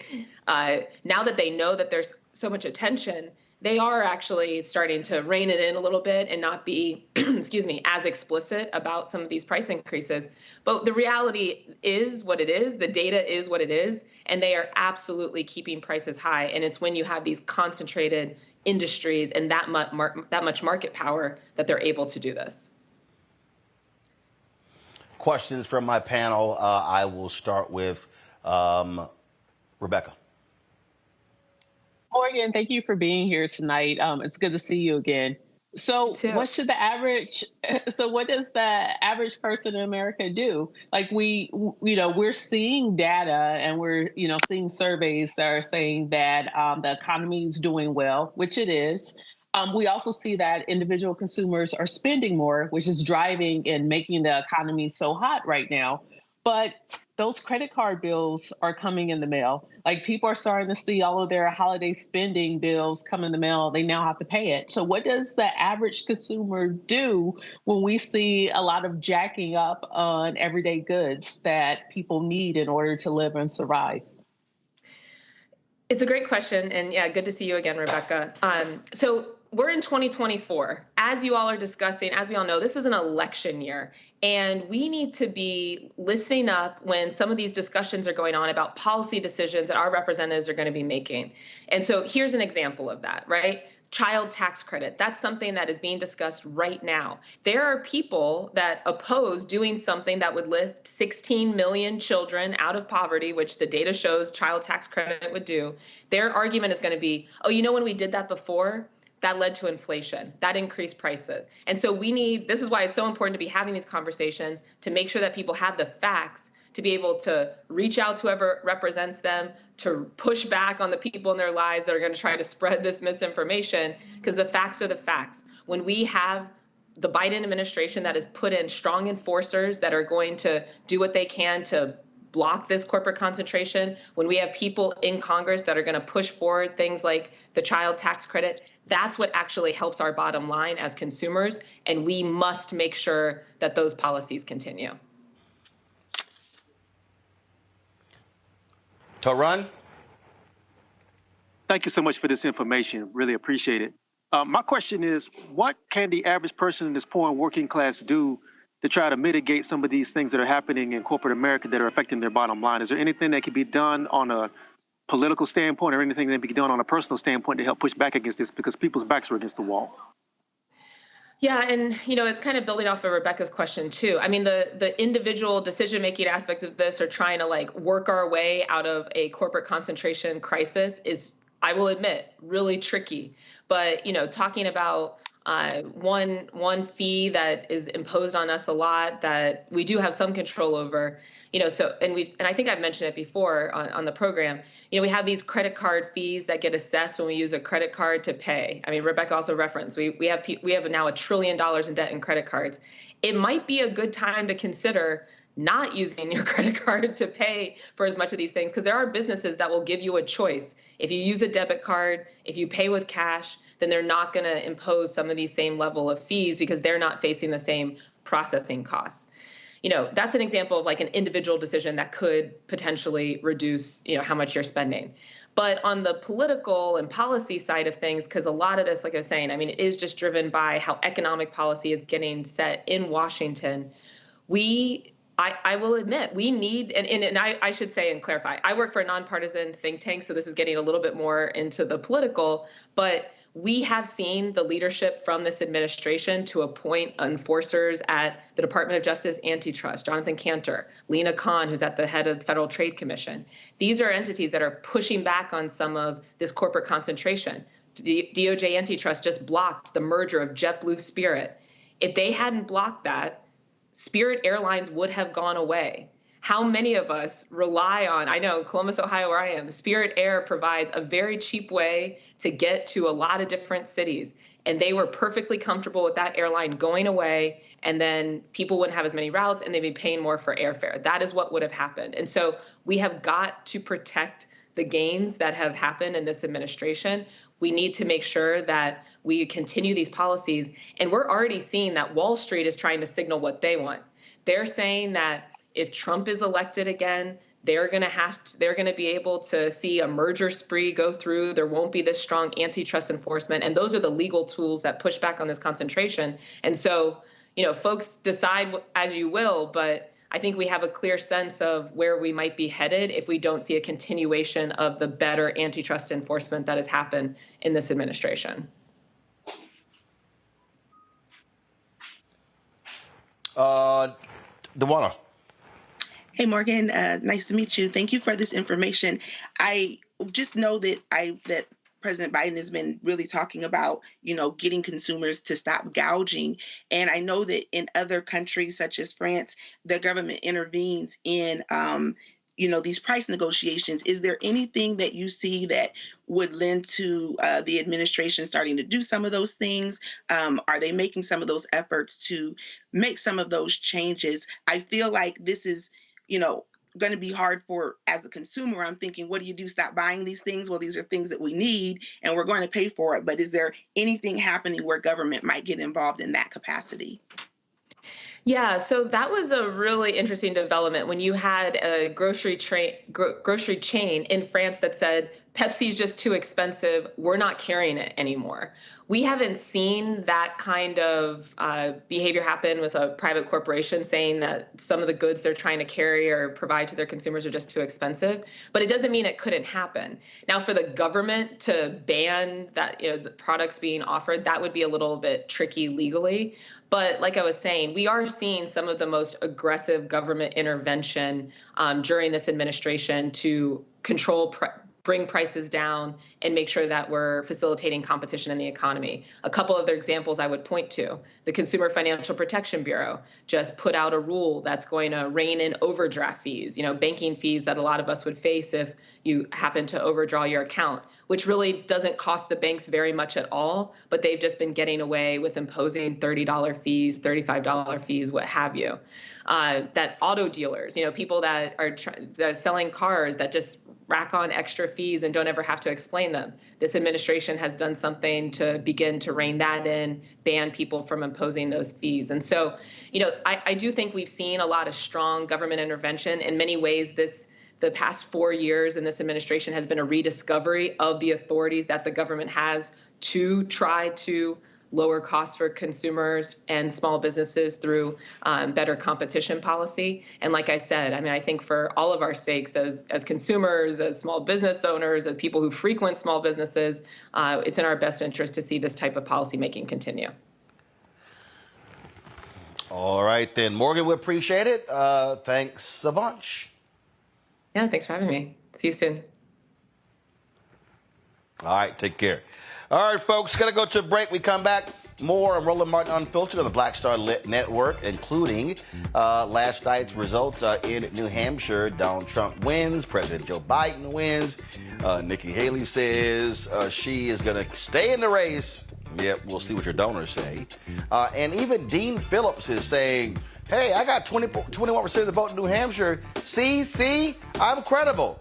Now that they know that there's so much attention, they are actually starting to rein it in a little bit and not be, as explicit about some of these price increases. But the reality is what it is. The data is what it is. And they are absolutely keeping prices high. And it's when you have these concentrated industries and that much market power that they're able to do this. Questions from my panel. I will start with Rebecca. Morgan, thank you for being here tonight. It's good to see you again. So what does the average person in America do? Like we're seeing data and we're, seeing surveys that are saying that the economy is doing well, which it is. We also see that individual consumers are spending more, which is driving and making the economy so hot right now. But those credit card bills are coming in the mail. Like people are starting to see all of their holiday spending bills come in the mail. They now have to pay it. So what does the average consumer do when we see a lot of jacking up on everyday goods that people need in order to live and survive? It's a great question. And yeah, good to see you again, Rebecca. So we're in 2024. As you all are discussing, as we all know, this is an election year. And we need to be listening up when some of these discussions are going on about policy decisions that our representatives are going to be making. And so here's an example of that, right? Child tax credit. That's something that is being discussed right now. There are people that oppose doing something that would lift 16 million children out of poverty, which the data shows child tax credit would do. Their argument is going to be, oh, you know, when we did that before, that led to inflation, that increased prices. And so this is why it's so important to be having these conversations to make sure that people have the facts to be able to reach out to whoever represents them, to push back on the people in their lives that are going to try to spread this misinformation, because the facts are the facts. When we have the Biden administration that has put in strong enforcers that are going to do what they can to block this corporate concentration, when we have people in Congress that are going to push forward things like the child tax credit, that's what actually helps our bottom line as consumers. And we must make sure that those policies continue. Taran? Thank you so much for this information. Really appreciate it. My question is, what can the average person in this poor and working class do to try to mitigate some of these things that are happening in corporate America that are affecting their bottom line? Is there anything that can be done on a political standpoint or anything that can be done on a personal standpoint to help push back against this, because people's backs are against the wall? Yeah, and it's kind of building off of Rebecca's question too. I mean, the individual decision-making aspects of this are trying to work our way out of a corporate concentration crisis is, I will admit, really tricky. But talking about one fee that is imposed on us a lot that we do have some control over, and I think I've mentioned it before on the program, we have these credit card fees that get assessed when we use a credit card to pay. I mean, Rebecca also referenced, we have now $1 trillion in debt in credit cards. It might be a good time to consider not using your credit card to pay for as much of these things, because there are businesses that will give you a choice. If you use a debit card, if you pay with cash, then they're not going to impose some of these same level of fees because they're not facing the same processing costs. That's an example of an individual decision that could potentially reduce, how much you're spending. But on the political and policy side of things, because a lot of this, like I was saying, it is just driven by how economic policy is getting set in Washington. I will admit, we need, and I should say and clarify, I work for a nonpartisan think tank, so this is getting a little bit more into the political, but we have seen the leadership from this administration to appoint enforcers at the Department of Justice Antitrust, Jonathan Cantor, Lena Khan, who's at the head of the Federal Trade Commission. These are entities that are pushing back on some of this corporate concentration. DOJ Antitrust just blocked the merger of JetBlue Spirit. If they hadn't blocked that, Spirit Airlines would have gone away. How many of us rely on, I know Columbus, Ohio, where I am, Spirit Air provides a very cheap way to get to a lot of different cities. And they were perfectly comfortable with that airline going away, and then people wouldn't have as many routes and they'd be paying more for airfare. That is what would have happened. And so we have got to protect the gains that have happened in this administration. We need to make sure that we continue these policies. And we're already seeing that Wall Street is trying to signal what they want. They're saying that if Trump is elected again, they're going to be able to see a merger spree go through. There won't be this strong antitrust enforcement. And those are the legal tools that push back on this concentration. And so, folks decide as you will, but I think we have a clear sense of where we might be headed if we don't see a continuation of the better antitrust enforcement that has happened in this administration. Dewana. Hey, Morgan, nice to meet you. Thank you for this information. I just know that President Biden has been really talking about, getting consumers to stop gouging. And I know that in other countries such as France, the government intervenes in, these price negotiations. Is there anything that you see that would lend to the administration starting to do some of those things? Are they making some of those efforts to make some of those changes? I feel like this is, going to be hard as a consumer. I'm thinking, what do you do? Stop buying these things? Well, these are things that we need and we're going to pay for it. But is there anything happening where government might get involved in that capacity? Yeah, so that was a really interesting development when you had a grocery chain in France that said, Pepsi's just too expensive, we're not carrying it anymore. We haven't seen that kind of behavior happen with a private corporation saying that some of the goods they're trying to carry or provide to their consumers are just too expensive, but it doesn't mean it couldn't happen. Now, for the government to ban that, the products being offered, that would be a little bit tricky legally. But like I was saying, we are seeing some of the most aggressive government intervention during this administration to control bring prices down and make sure that we're facilitating competition in the economy. A couple other examples I would point to: the Consumer Financial Protection Bureau just put out a rule that's going to rein in overdraft fees, banking fees that a lot of us would face if you happen to overdraw your account, which really doesn't cost the banks very much at all, but they've just been getting away with imposing $30 fees, $35 fees, what have you. That auto dealers, people that are selling cars that just rack on extra fees and don't ever have to explain them. This administration has done something to begin to rein that in, ban people from imposing those fees. And so, I do think we've seen a lot of strong government intervention. In many ways, the past 4 years in this administration has been a rediscovery of the authorities that the government has to try to lower costs for consumers and small businesses through better competition policy. And like I said, I think for all of our sakes as consumers, as small business owners, as people who frequent small businesses, it's in our best interest to see this type of policy making continue. All right, then. Morgan, we appreciate it. Thanks a bunch. Yeah, thanks for having me. See you soon. All right, take care. All right, folks, going to go to a break. We come back. More on Roland Martin Unfiltered on the Black Star Network, including last night's results in New Hampshire. Donald Trump wins. President Joe Biden wins. Nikki Haley says she is going to stay in the race. Yep, we'll see what your donors say. And even Dean Phillips is saying, hey, I got 21% of the vote in New Hampshire. See, I'm credible.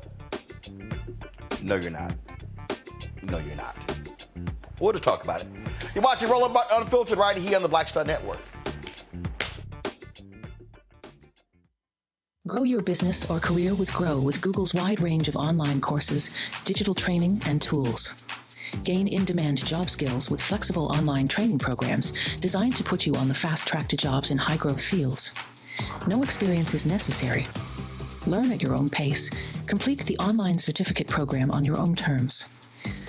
No, you're not. No, you're not. We'll just talk about it. You're watching Roland Martin Unfiltered right here on the Black Star Network. Grow your business or career with Grow with Google's wide range of online courses, digital training, and tools. Gain in-demand job skills with flexible online training programs designed to put you on the fast track to jobs in high-growth fields. No experience is necessary. Learn at your own pace. Complete the online certificate program on your own terms.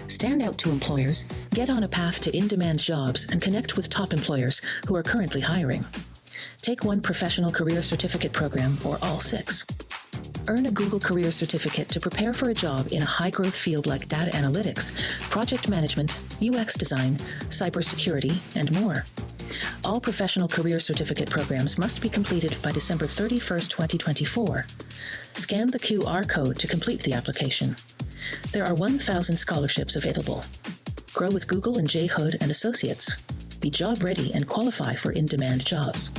Stand out to employers, get on a path to in-demand jobs, and connect with top employers who are currently hiring. Take one professional career certificate program or all 6. Earn a Google Career Certificate to prepare for a job in a high-growth field like data analytics, project management, UX design, cybersecurity, and more. All professional career certificate programs must be completed by December 31st, 2024. Scan the QR code to complete the application. There are 1,000 scholarships available. Grow with Google and J. Hood and Associates. Be job ready and qualify for in-demand jobs.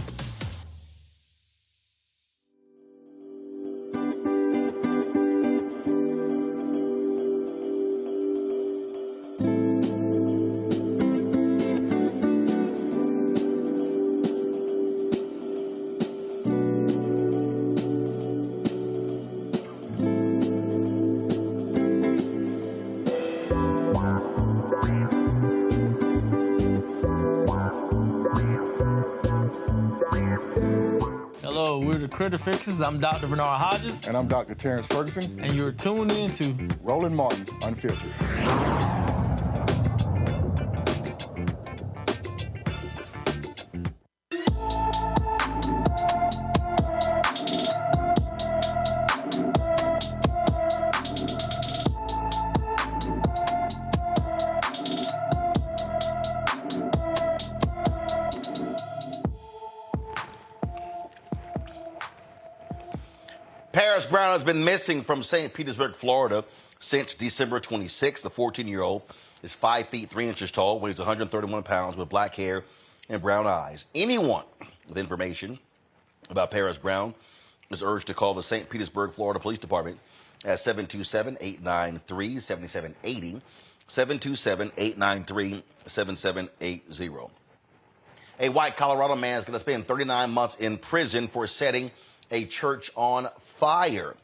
Critter Fixers. I'm Dr. Bernard Hodges. And I'm Dr. Terrence Ferguson. And you're tuned in to Roland Martin Unfiltered. Paris Brown has been missing from St. Petersburg, Florida since December 26th. The 14-year-old is 5 feet 3 inches tall, weighs 131 pounds, with black hair and brown eyes. Anyone with information about Paris Brown is urged to call the St. Petersburg, Florida Police Department at 727-893-7780, 727-893-7780. A white Colorado man is going to spend 39 months in prison for setting a church on fire.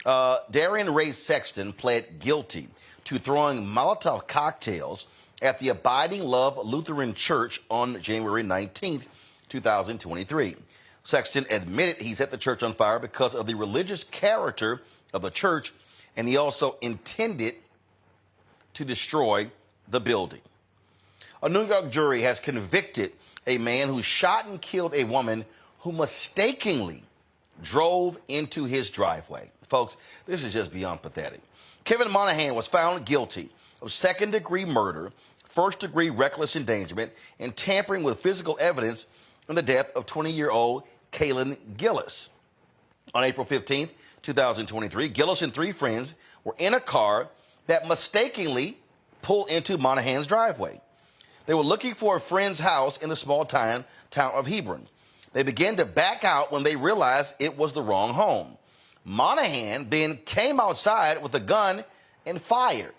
Darian Ray Sexton pled guilty to throwing Molotov cocktails at the Abiding Love Lutheran Church on January 19th, 2023. Sexton admitted he set the church on fire because of the religious character of the church, and he also intended to destroy the building. A New York jury has convicted a man who shot and killed a woman who mistakenly drove into his driveway. Folks, this is just beyond pathetic. Kevin Monahan was found guilty of second-degree murder, first-degree reckless endangerment, and tampering with physical evidence in the death of 20-year-old Kaylin Gillis. On April 15th, 2023, Gillis and three friends were in a car that mistakenly pulled into Monahan's driveway. They were looking for a friend's house in the small town of Hebron. They began to back out when they realized it was the wrong home. Monahan then came outside with a gun and fired.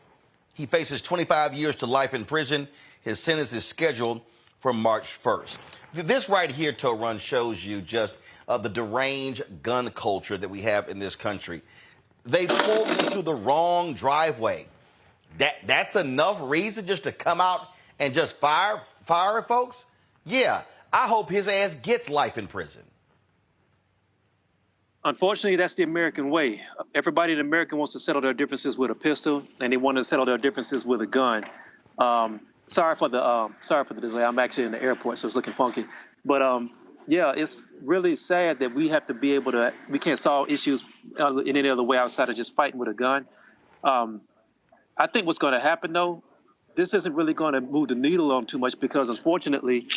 He faces 25 years to life in prison. His sentence is scheduled for March 1st. This right here, Torun, shows you just the deranged gun culture that we have in this country. They pulled into the wrong driveway. That's enough reason just to come out and just fire folks? Yeah, I hope his ass gets life in prison. Unfortunately, that's the American way. Everybody in America wants to settle their differences with a pistol, and they want to settle their differences with a gun. Sorry for the delay. I'm actually in the airport, so it's looking funky. But yeah, it's really sad that we have to be able to. We can't solve issues in any other way outside of just fighting with a gun. I think what's going to happen, though, this isn't really going to move the needle on too much because, unfortunately,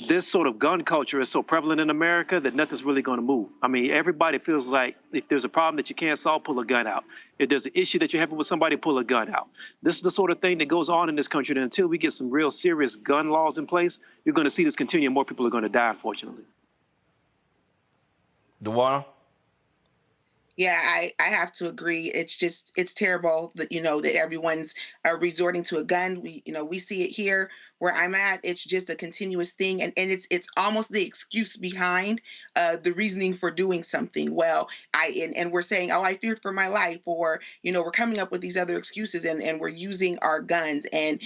this sort of gun culture is so prevalent in America that nothing's really going to move. I mean, everybody feels like if there's a problem that you can't solve, pull a gun out. If there's an issue that you're having with somebody, pull a gun out. This is the sort of thing that goes on in this country. And until we get some real serious gun laws in place, you're going to see this continue and more people are going to die, unfortunately. DeWanna? Yeah, I have to agree. It's terrible that, that everyone's resorting to a gun. We see it here where I'm at. It's just a continuous thing. And it's almost the excuse behind the reasoning for doing something. Well, and we're saying, oh, I feared for my life, or, we're coming up with these other excuses and we're using our guns. And,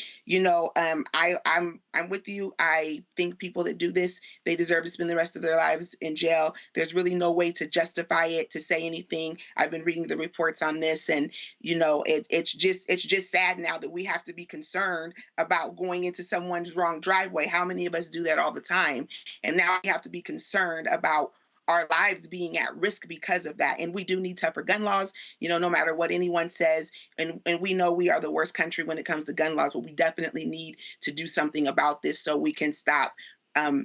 I'm with you. I think people that do this, they deserve to spend the rest of their lives in jail. There's really no way to justify it, to say anything. I've been reading the reports on this, and it's just sad now that we have to be concerned about going into someone's wrong driveway. How many of us do that all the time? And now we have to be concerned about our lives being at risk because of that. And we do need tougher gun laws, no matter what anyone says. And we know we are the worst country when it comes to gun laws, but we definitely need to do something about this so we can stop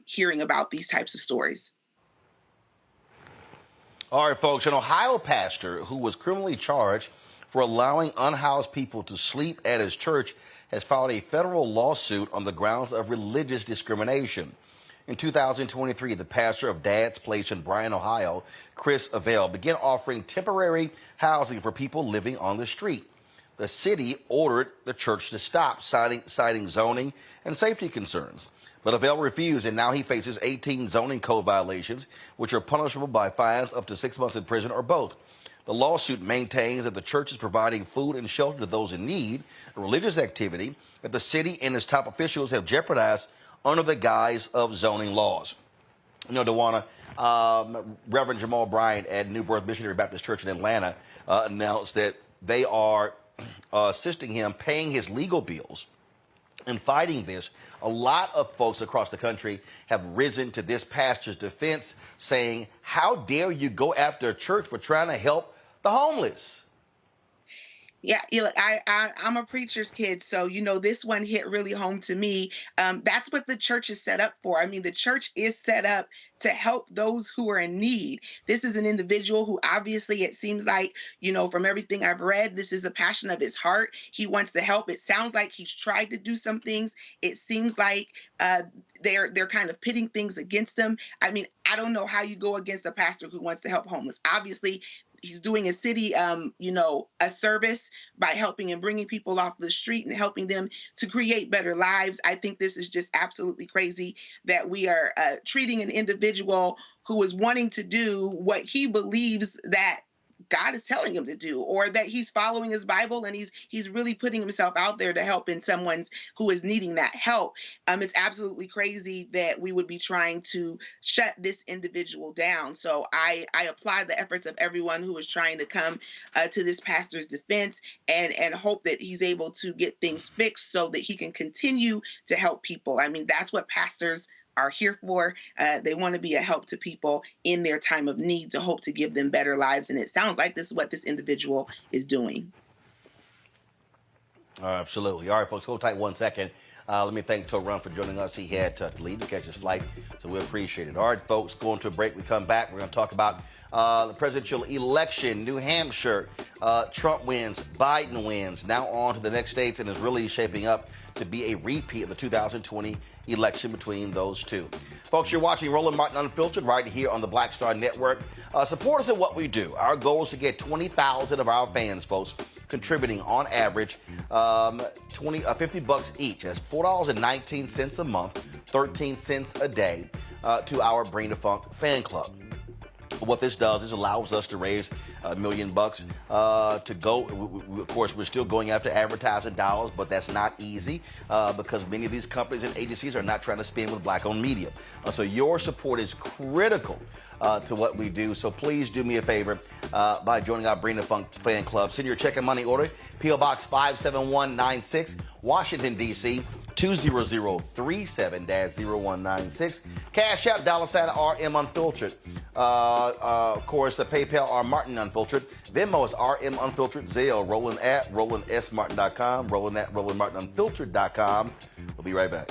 hearing about these types of stories. All right, folks, an Ohio pastor who was criminally charged for allowing unhoused people to sleep at his church has filed a federal lawsuit on the grounds of religious discrimination. In 2023, the pastor of Dad's Place in Bryan, Ohio, Chris Avell, began offering temporary housing for people living on the street. The city ordered the church to stop, citing zoning and safety concerns. But Avell refused, and now he faces 18 zoning code violations, which are punishable by fines up to 6 months in prison or both. The lawsuit maintains that the church is providing food and shelter to those in need, a religious activity that the city and its top officials have jeopardized under the guise of zoning laws. DeWanna, Reverend Jamal Bryant at New Birth Missionary Baptist Church in Atlanta announced that they are assisting him, paying his legal bills. And fighting this, a lot of folks across the country have risen to this pastor's defense, saying, how dare you go after a church for trying to help the homeless? Yeah, I'm a preacher's kid, so, this one hit really home to me. That's what the church is set up for. I mean, the church is set up to help those who are in need. This is an individual who obviously, it seems like, from everything I've read, this is the passion of his heart. He wants to help. It sounds like he's tried to do some things. It seems like they're kind of pitting things against him. I mean, I don't know how you go against a pastor who wants to help homeless. Obviously, he's doing a city, a service by helping and bringing people off the street and helping them to create better lives. I think this is just absolutely crazy that we are treating an individual who is wanting to do what he believes that God is telling him to do, or that he's following his Bible and he's really putting himself out there to help in someone who is needing that help. It's absolutely crazy that we would be trying to shut this individual down. So I applaud the efforts of everyone who is trying to come to this pastor's defense and hope that he's able to get things fixed so that he can continue to help people. I mean, that's what pastors are here for. They want to be a help to people in their time of need, to hope to give them better lives. And it sounds like this is what this individual is doing. Absolutely. All right, folks, hold tight 1 second. Let me thank Tarlov for joining us. He had to leave to catch his flight, so we appreciate it. All right, folks, going to a break. We come back. We're going to talk about the presidential election, New Hampshire. Trump wins, Biden wins. Now on to the next states, and is really shaping up to be a repeat of the 2020 election between those two. Folks, you're watching Roland Martin Unfiltered right here on the Black Star Network. Support us in what we do. Our goal is to get 20,000 of our fans, folks, contributing on average $50 each. That's $4.19 a month, 13 cents a day to our Bring the Funk fan club. What this does is allows us to raise $1 million to go. Of course, we're still going after advertising dollars, but that's not easy because many of these companies and agencies are not trying to spend with Black-owned media. So your support is critical to what we do. So please do me a favor by joining our Bring the Funk fan club. Send your check and money order, P.O. Box 57196, Washington, D.C., 20037-0196. Cash App, $RM Unfiltered. Of course, the PayPal, R Martin Unfiltered. Venmo is RM Unfiltered. Zelle, Roland at RolandSMartin.com. Roland at RolandMartinUnfiltered.com. We'll be right back.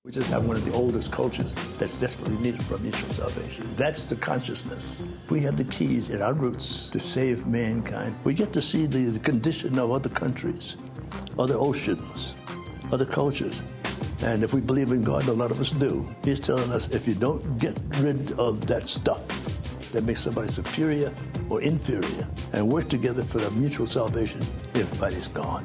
We just have one of the oldest cultures that's desperately needed for mutual salvation. That's the consciousness. We have the keys in our roots to save mankind. We get to see the condition of other countries, other oceans, other cultures. And if we believe in God, a lot of us do, he's telling us if you don't get rid of that stuff that makes somebody superior or inferior and work together for the mutual salvation, everybody's gone.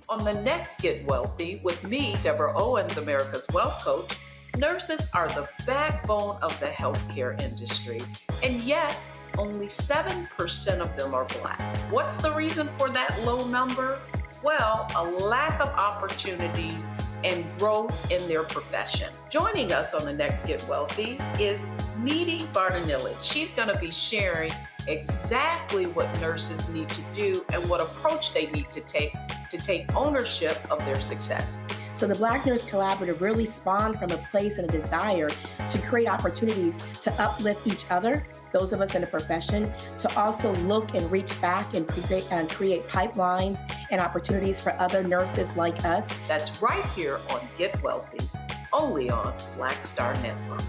On the next Get Wealthy with me, Deborah Owens, America's Wealth Coach, nurses are the backbone of the healthcare industry, and yet only 7% of them are Black. What's the reason for that low number? Well, a lack of opportunities and growth in their profession. Joining us on the next Get Wealthy is Needy Bartanilli. She's going to be sharing exactly what nurses need to do and what approach they need to take ownership of their success. So the Black Nurse Collaborative really spawned from a place and a desire to create opportunities to uplift each other, those of us in the profession, to also look and reach back and create pipelines and opportunities for other nurses like us. That's right here on Get Wealthy, only on Black Star Network.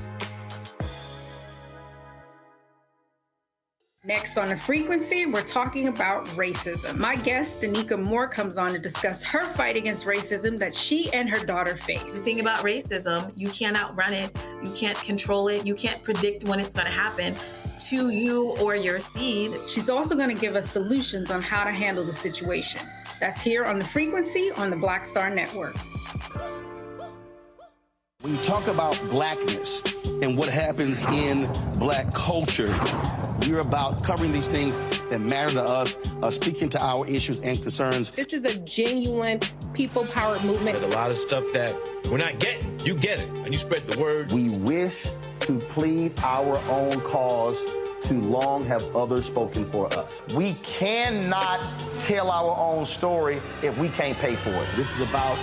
Next on The Frequency, we're talking about racism. My guest, Danica Moore, comes on to discuss her fight against racism that she and her daughter face. The thing about racism, you can't outrun it, you can't control it, you can't predict when it's going to happen to you or your seed. She's also going to give us solutions on how to handle the situation. That's here on The Frequency on the Black Star Network. When you talk about Blackness and what happens in Black culture, we're about covering these things that matter to us, speaking to our issues and concerns. This is a genuine people-powered movement. There's a lot of stuff that we're not getting. You get it, and you spread the word. We wish to plead our own cause. Too long have others spoken for us. We cannot tell our own story if we can't pay for it. This is about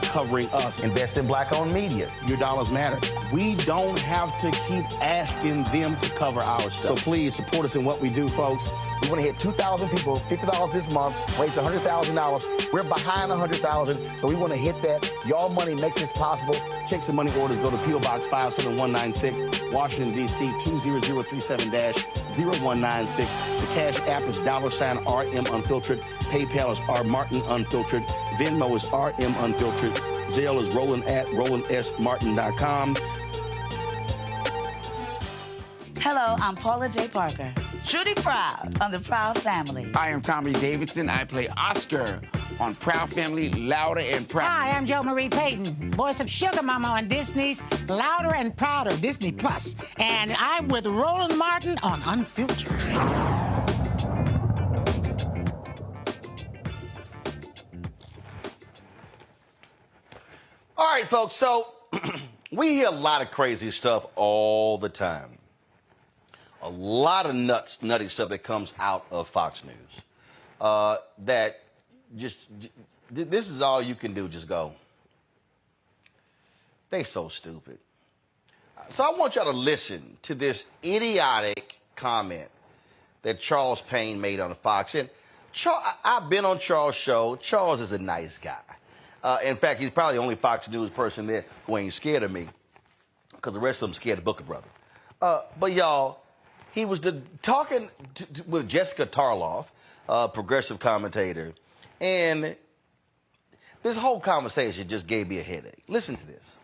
covering us. Invest in Black-owned media. Your dollars matter. We don't have to keep asking them to cover our stuff. So please support us in what we do, folks. We want to hit 2,000 people, $50 this month, raise $100,000. We're behind 100,000, so we want to hit that. Y'all money makes this possible. Checks and money orders go to P.O. Box 57196, Washington, D.C., 20037-0196. The Cash App is $RM Unfiltered. PayPal is R Martin Unfiltered. Venmo is RM Unfiltered. Zelle is Roland at RolandSMartin.com. Hello, I'm Paula J. Parker. Trudy Proud on the Proud Family. I am Tommy Davidson. I play Oscar on Proud Family, Louder and Proud. Hi, I'm Jo Marie Payton, voice of Sugar Mama on Disney's Louder and Prouder, Disney Plus. And I'm with Roland Martin on Unfiltered. All right, folks, so we hear a lot of crazy stuff all the time. A lot of nutty stuff that comes out of Fox News. That this is all you can do, just go, they so stupid. So I want y'all to listen to this idiotic comment that Charles Payne made on Fox. And I've been on Charles' show. Charles is a nice guy. In fact, he's probably the only Fox News person there who ain't scared of me, because the rest of them scared of Booker Brother. But y'all, he was talking with Jessica Tarlov, progressive commentator, and this whole conversation just gave me a headache. Listen to this.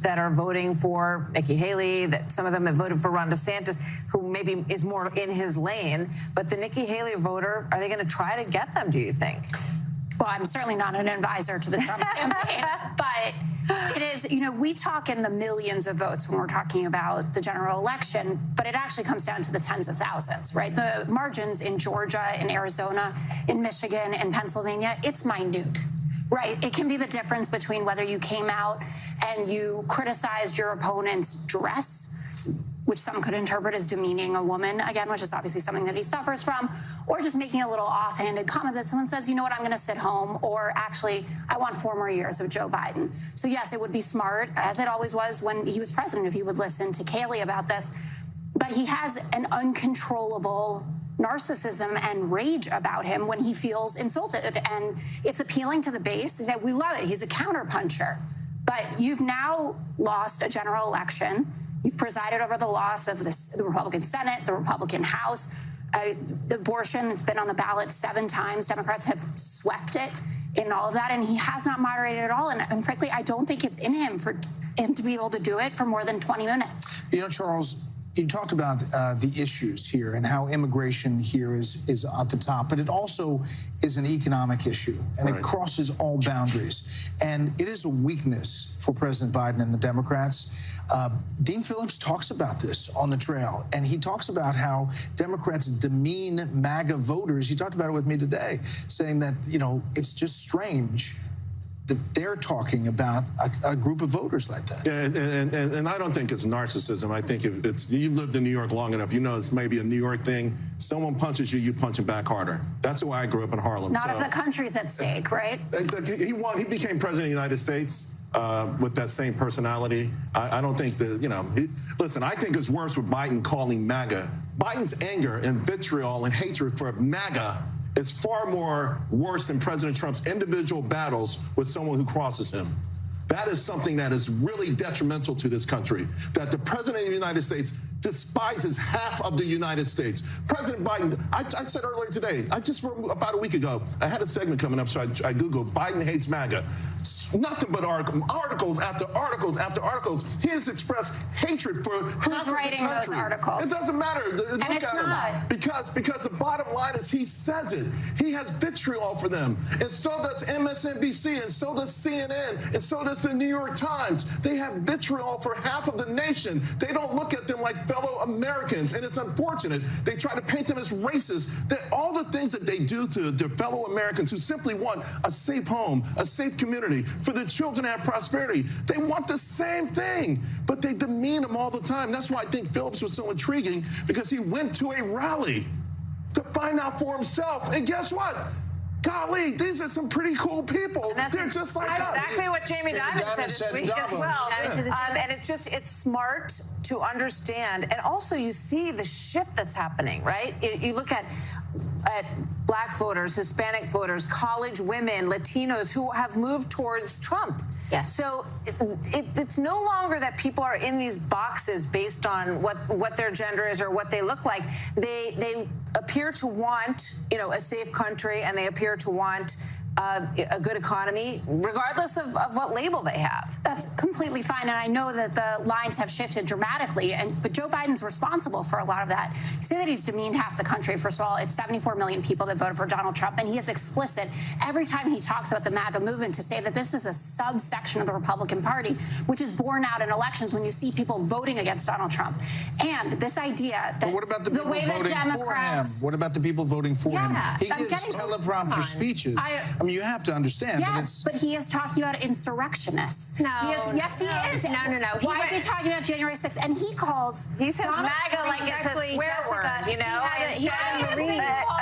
That are voting for Nikki Haley, that some of them have voted for Ron DeSantis, who maybe is more in his lane. But the Nikki Haley voter, are they going to try to get them, do you think? Well, I'm certainly not an advisor to the Trump campaign, but it is, we talk in the millions of votes when we're talking about the general election, but it actually comes down to the tens of thousands, right? The margins in Georgia, in Arizona, in Michigan, in Pennsylvania, it's minute. Right. It can be the difference between whether you came out and you criticized your opponent's dress, which some could interpret as demeaning a woman, again, which is obviously something that he suffers from, or just making a little offhanded comment that someone says, you know what, I'm going to sit home, or actually, I want 4 more years of Joe Biden. So yes, it would be smart, as it always was when he was president, if he would listen to Kayleigh about this. But he has an uncontrollable narcissism and rage about him when he feels insulted. And it's appealing to the base. They say, we love it. He's a counterpuncher. But you've now lost a general election. You've presided over the loss of the Republican Senate, the Republican House. The abortion has been on the ballot 7 times. Democrats have swept it in all of that. And he has not moderated at all. And frankly, I don't think it's in him for him to be able to do it for more than 20 minutes. Charles, you talked about the issues here and how immigration here is at the top, but it also is an economic issue, and it crosses all boundaries. And it is a weakness for President Biden and the Democrats. Dean Phillips talks about this on the trail, and he talks about how Democrats demean MAGA voters. He talked about it with me today, saying that, it's just strange that they're talking about a group of voters like that. Yeah, and I don't think it's narcissism. I think if you've lived in New York long enough, it's maybe a New York thing. Someone punches you, you punch him back harder. That's why I grew up in Harlem. Not if the country's at stake, right? He became president of the United States with that same personality. I don't think that, listen, I think it's worse with Biden calling MAGA. Biden's anger and vitriol and hatred for MAGA is far more worse than President Trump's individual battles with someone who crosses him. That is something that is really detrimental to this country, that the President of the United States despises half of the United States. President Biden, I said earlier today, about a week ago, I had a segment coming up, so I Googled Biden hates MAGA. Nothing but articles after articles after articles. He has expressed hatred for half of the country. Who's writing those articles? It doesn't matter. Look and it's at not. him. Because the bottom line is he says it. He has vitriol for them. And so does MSNBC, and so does CNN, and so does the New York Times. They have vitriol for half of the nation. They don't look at them like fellow Americans, and it's unfortunate. They try to paint them as racist. That all the things that they do to their fellow Americans who simply want a safe home, a safe community, for the children to have prosperity. They want the same thing, but they demean them all the time. That's why I think Phillips was so intriguing, because he went to a rally to find out for himself. And guess what? Golly, these are some pretty cool people. They're just like us. That's exactly what Jamie Dimon said this week as well. Yeah. And it's smart to understand. And also you see the shift that's happening, right? You look at Black voters, Hispanic voters, college women, Latinos who have moved towards Trump. Yes. So it's no longer that people are in these boxes based on what their gender is or what they look like. They appear to want, a safe country, and they appear to want a good economy, regardless of what label they have. That's completely fine, and I know that the lines have shifted dramatically, but Joe Biden's responsible for a lot of that. You say that he's demeaned half the country. First of all, it's 74 million people that voted for Donald Trump, and he is explicit every time he talks about the MAGA movement to say that this is a subsection of the Republican Party, which is borne out in elections when you see people voting against Donald Trump. And this idea that but what about the people way voting that Democrats, for him? What about the people voting for him? He gives teleprompter speeches. I mean, you have to understand that yes, but he is talking about insurrectionists. No. Yes, he is. No. Why is he talking about January 6th? And he calls. He says Donald MAGA like it's a swear word, you know, instead of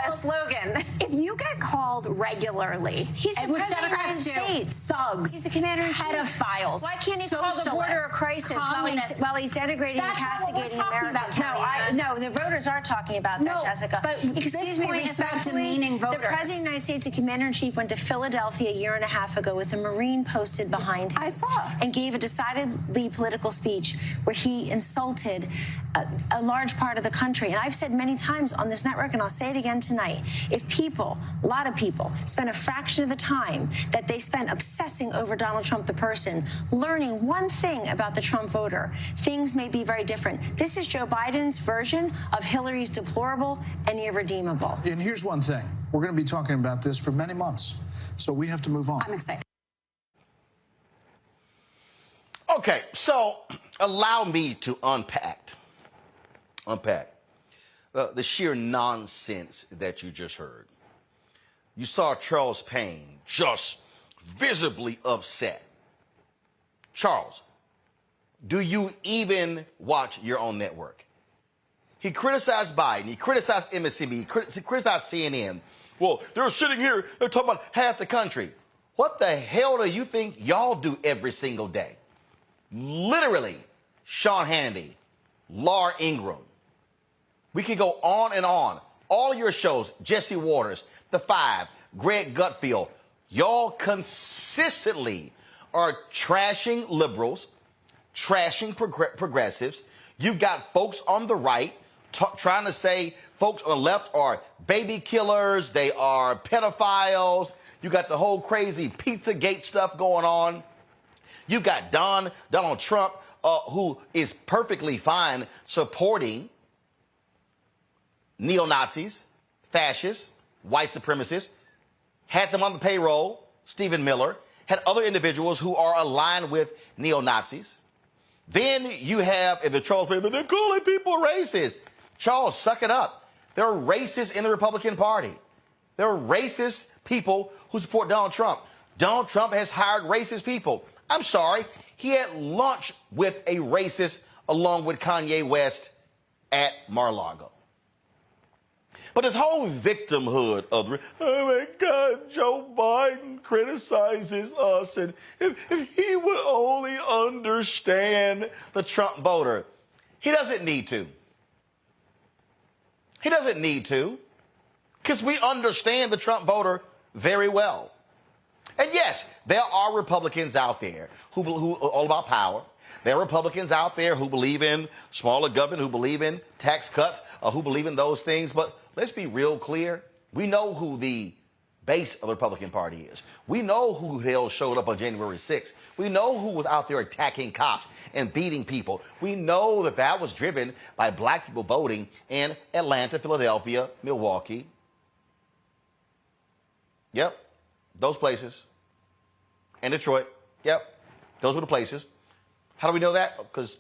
a slogan. If you get called regularly, he's the which president Democrats of the do, United States. thugs, he's the commander-in-chief. pedophiles. Why can't he call the border a crisis while he's denigrating and castigating Americans? No, the voters are talking about that, Jessica. But excuse me, respectfully, demeaning voters. The president of the United States, the commander-in-chief, went to Philadelphia a year and a half ago with a Marine posted behind him. I saw. And gave a decidedly political speech where he insulted a large part of the country. And I've said many times on this network, and I'll say it again tonight, if people, a lot of people, spend a fraction of the time that they spend obsessing over Donald Trump, the person, learning one thing about the Trump voter, things may be very different. This is Joe Biden's version of Hillary's deplorable and irredeemable. And here's one thing. We're going to be talking about this for many months. So we have to move on. I'm excited. Okay, so allow me to unpack the sheer nonsense that you just heard. You saw Charles Payne just visibly upset. Charles, do you even watch your own network? He criticized Biden. He criticized MSNBC. He criticized CNN. Well, they're sitting here, they're talking about half the country. What the hell do you think y'all do every single day? Literally, Sean Hannity, Laura Ingraham. We could go on and on. All your shows, Jesse Waters, The Five, Greg Gutfeld, y'all consistently are trashing liberals, trashing progressives. You've got folks on the right trying to say folks on the left are baby killers, they are pedophiles. You got the whole crazy Pizzagate stuff going on. You got Donald Trump, who is perfectly fine supporting neo-Nazis, fascists, white supremacists, had them on the payroll, Stephen Miller, had other individuals who are aligned with neo-Nazis. Then you have in the Charles Payne, they're calling people racist. Charles, suck it up. There are racists in the Republican Party. There are racist people who support Donald Trump. Donald Trump has hired racist people. I'm sorry, he had lunch with a racist along with Kanye West at Mar-a-Lago. But this whole victimhood of, oh my God, Joe Biden criticizes us, and if he would only understand the Trump voter. He doesn't need to. He doesn't need to, because we understand the Trump voter very well. And yes, there are Republicans out there who are all about power. There are Republicans out there who believe in smaller government, who believe in tax cuts, who believe in those things. But let's be real clear. We know who the base of the Republican Party is. We know who the hell showed up on January 6th. We know who was out there attacking cops and beating people. We know that that was driven by black people voting in Atlanta, Philadelphia, Milwaukee. Yep, those places. And Detroit. Yep, those were the places. How do we know that? Because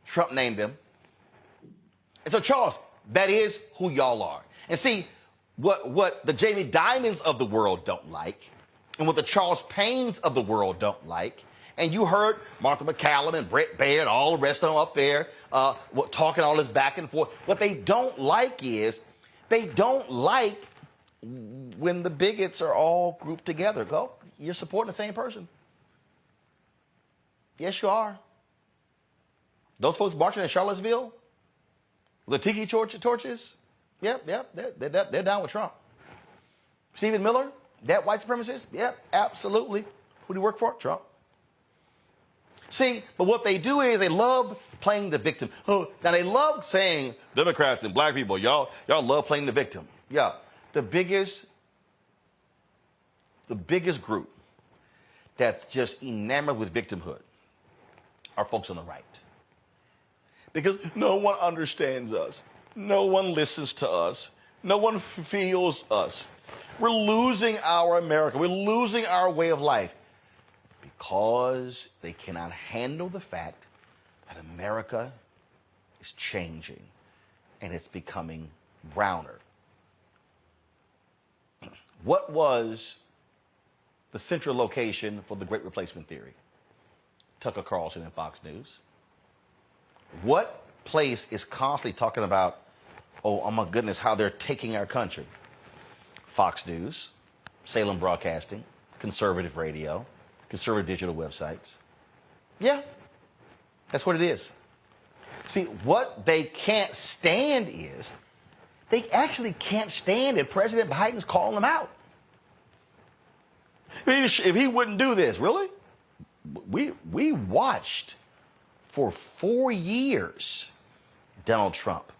Trump named them. And so, Charles, that is who y'all are. And see, what the Jamie Dimons of the world don't like, and what the Charles Paynes of the world don't like, and you heard Martha McCallum and Brett Baird and all the rest of them up there talking all this back and forth. What they don't like is they don't like when the bigots are all grouped together. Go, you're supporting the same person. Yes, you are. Those folks marching in Charlottesville, the tiki torches, yep, they're down with Trump. Stephen Miller, that white supremacist, yep, absolutely. Who do you work for? Trump. See, but what they do is they love playing the victim. Oh, now they love saying Democrats and black people, y'all love playing the victim. Yeah, the biggest the biggest group that's just enamored with victimhood are folks on the right. Because no one understands us. No one listens to us. No one feels us. We're losing our America. We're losing our way of life because they cannot handle the fact that America is changing and it's becoming browner. What was the central location for the Great Replacement Theory? Tucker Carlson and Fox News. What place is constantly talking about, oh my goodness, how they're taking our country? Fox News, Salem Broadcasting, conservative radio, conservative digital websites. Yeah, that's what it is. See, what they can't stand is, they actually can't stand that President Biden's calling them out. If he wouldn't do this, really? We watched for 4 years Donald Trump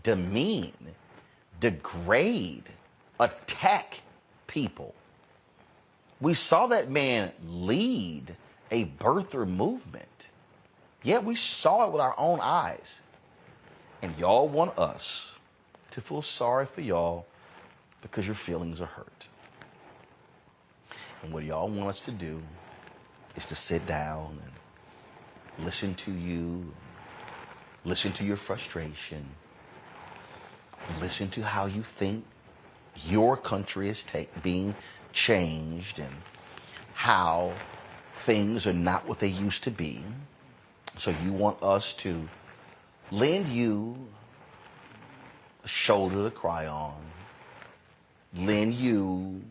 demean, degrade, attack people. We saw that man lead a birther movement. Yeah, we saw it with our own eyes. And y'all want us to feel sorry for y'all because your feelings are hurt. And what y'all want us to do is to sit down and listen to you, listen to your frustration, listen to how you think your country is being changed and how things are not what they used to be. So you want us to lend you a shoulder to cry on, lend you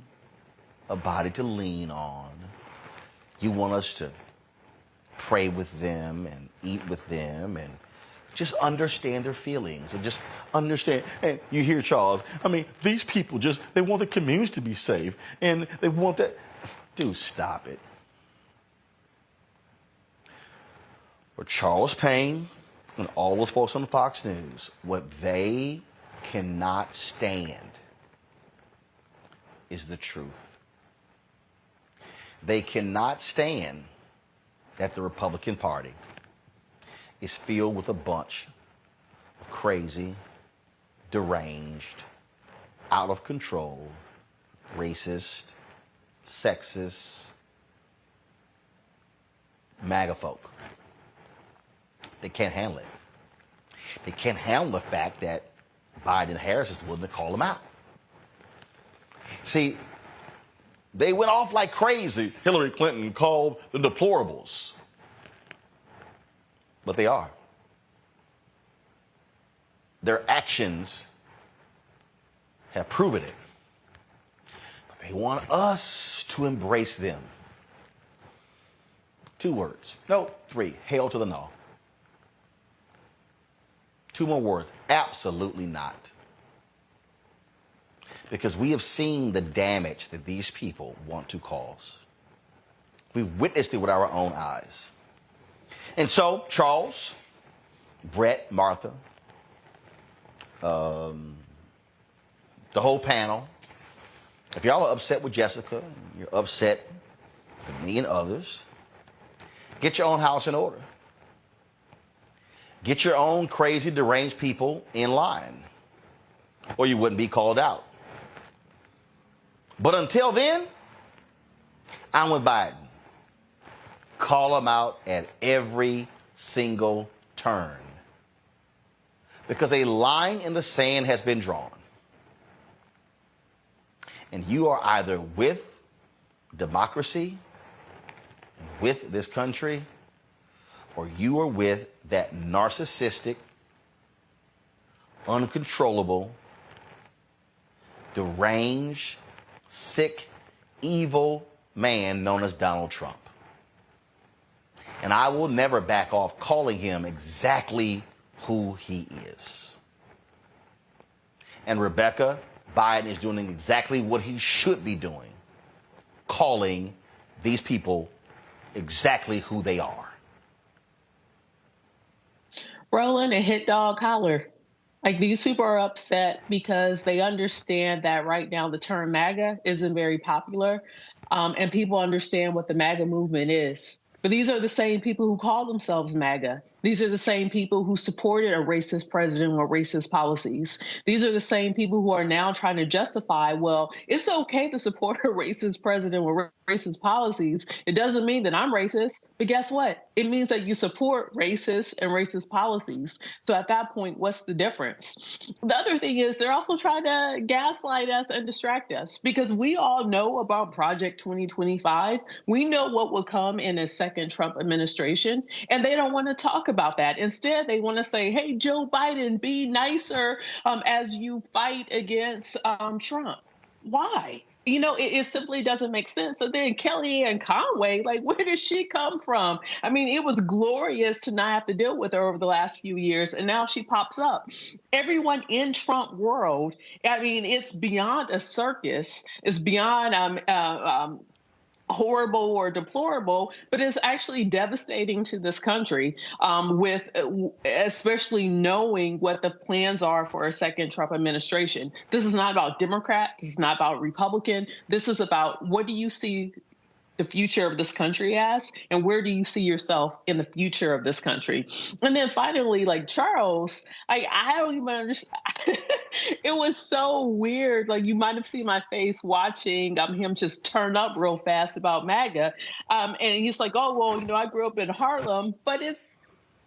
a body to lean on. You want us to pray with them and eat with them and just understand their feelings and just understand. And you hear Charles, I mean, these people just, they want the communities to be safe and they want that. Dude, stop it. For Charles Payne and all those folks on Fox News, what they cannot stand is the truth. They cannot stand that the Republican Party is filled with a bunch of crazy, deranged, out of control, racist, sexist, MAGA folk. They can't handle it. They can't handle the fact that Biden and Harris is willing to call them out. See, they went off like crazy. Hillary Clinton called the deplorables. But they are. Their actions have proven it. But they want us to embrace them. 2 words. No, 3. Hail to the no. 2 more words. Absolutely not. Because we have seen the damage that these people want to cause. We've witnessed it with our own eyes. And so, Charles, Brett, Martha, the whole panel, if y'all are upset with Jessica, you're upset with me and others, get your own house in order. Get your own crazy, deranged people in line, or you wouldn't be called out. But until then, I'm with Biden. Call them out at every single turn. Because a line in the sand has been drawn. And you are either with democracy, with this country, or you are with that narcissistic, uncontrollable, deranged, sick, evil man known as Donald Trump. And I will never back off calling him exactly who he is. And Rebecca, Biden is doing exactly what he should be doing, calling these people exactly who they are. Roland, a hit dog holler. Like, these people are upset because they understand that right now the term MAGA isn't very popular, and people understand what the MAGA movement is. But these are the same people who call themselves MAGA. These are the same people who supported a racist president or racist policies. These are the same people who are now trying to justify, well, it's okay to support a racist president or racist policies. It doesn't mean that I'm racist, but guess what? It means that you support racist and racist policies. So at that point, what's the difference? The other thing is they're also trying to gaslight us and distract us, because we all know about Project 2025. We know what will come in a second Trump administration, and they don't want to talk about that. Instead, they want to say, hey, Joe Biden, be nicer as you fight against Trump. Why? You know, it simply doesn't make sense. So then Kellyanne Conway, like, where did she come from? I mean, it was glorious to not have to deal with her over the last few years, and now she pops up. Everyone in Trump world, I mean, it's beyond a circus. It's beyond horrible or deplorable, but it's actually devastating to this country, with especially knowing what the plans are for a second Trump administration. This is not about Democrat. This is not about Republican. This is about, what do you see the future of this country as, and where do you see yourself in the future of this country? And then finally, like, Charles, I don't even understand. It was so weird. Like, you might have seen my face watching him just turn up real fast about MAGA. And he's like, oh, well, you know, I grew up in Harlem, but it's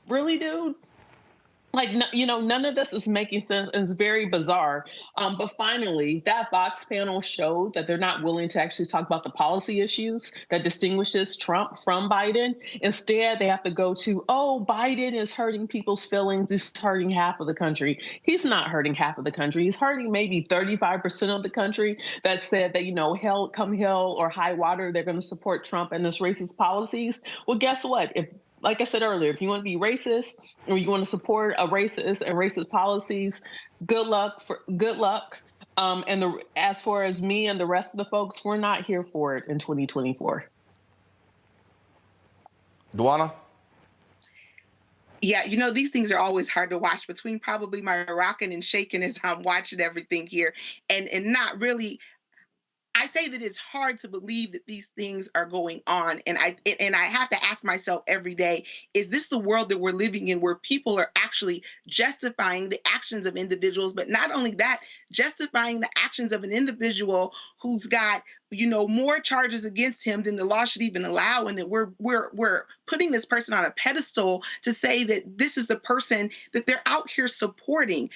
really, dude. Like, you know, none of this is making sense. It's very bizarre. But finally, that Vox panel showed that they're not willing to actually talk about the policy issues that distinguishes Trump from Biden. Instead, they have to go to, oh, Biden is hurting people's feelings. He's hurting half of the country. He's not hurting half of the country. He's hurting maybe 35% of the country that said that, you know, hell or high water, they're going to support Trump and his racist policies. Well, guess what? Like I said earlier, if you want to be racist or you want to support a racist and racist policies, good luck. As far as me and the rest of the folks, we're not here for it in 2024. Duana? Yeah, you know, these things are always hard to watch, between probably my rocking and shaking as I'm watching everything here, and not really. I say that it's hard to believe that these things are going on. And I have to ask myself every day, is this the world that we're living in, where people are actually justifying the actions of individuals, but not only that, justifying the actions of an individual who's got, you know, more charges against him than the law should even allow, and that we're putting this person on a pedestal to say that this is the person that they're out here supporting.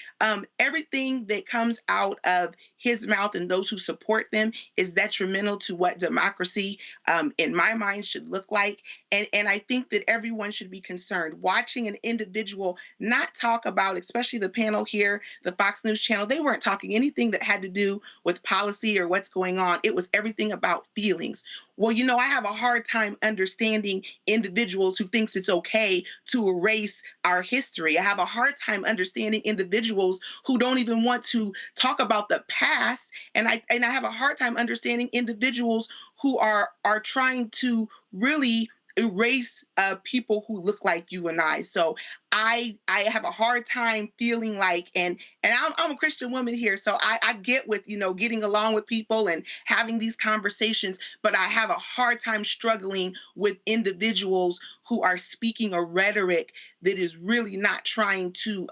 Everything that comes out of his mouth and those who support them is detrimental to what democracy, in my mind, should look like. And I think that everyone should be concerned. Watching an individual not talk about, especially the panel here, the Fox News channel, they weren't talking anything that had to do with policy or what's going on. It was everything about feelings. Well, you know, I have a hard time understanding individuals who thinks it's okay to erase our history. I have a hard time understanding individuals who don't even want to talk about the past. And I have a hard time understanding individuals who are trying to really erase people who look like you and I. So I have a hard time feeling like, and I'm a Christian woman here, so I get with, you know, getting along with people and having these conversations, but I have a hard time struggling with individuals who are speaking a rhetoric that is really not trying to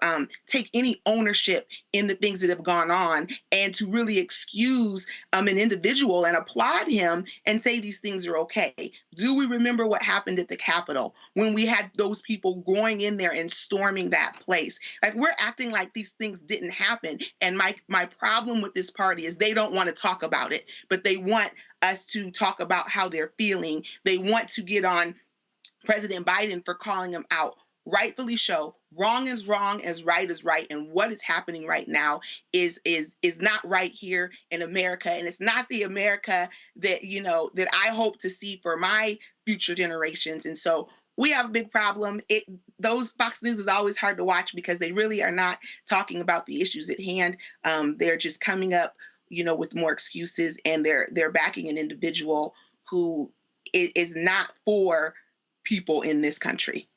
take any ownership in the things that have gone on, and to really excuse an individual and applaud him and say these things are okay. Do we remember what happened at the Capitol when we had those people going in there and storming that place? Like, we're acting like these things didn't happen. And my problem with this party is they don't want to talk about it, but they want us to talk about how they're feeling. They want to get on President Biden for calling him out. Rightfully so. Wrong is wrong, as right is right. And what is happening right now is not right here in America. And it's not the America that, you know, that I hope to see for my future generations. And so we have a big problem. Those Fox News is always hard to watch because they really are not talking about the issues at hand. They're just coming up, you know, with more excuses, and they're backing an individual who is not for people in this country.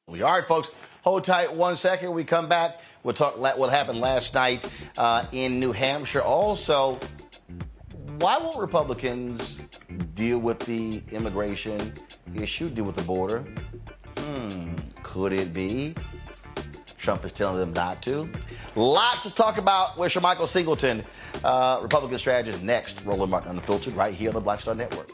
All right, folks. Hold tight 1 second. We come back. We'll talk what happened last night in New Hampshire. Also, why won't Republicans deal with the immigration issue, deal with the border? Could it be Trump is telling them not to? Lots to talk about with Shermichael Singleton, Republican strategist, next. Roland Martin Unfiltered, right here on the Black Star Network.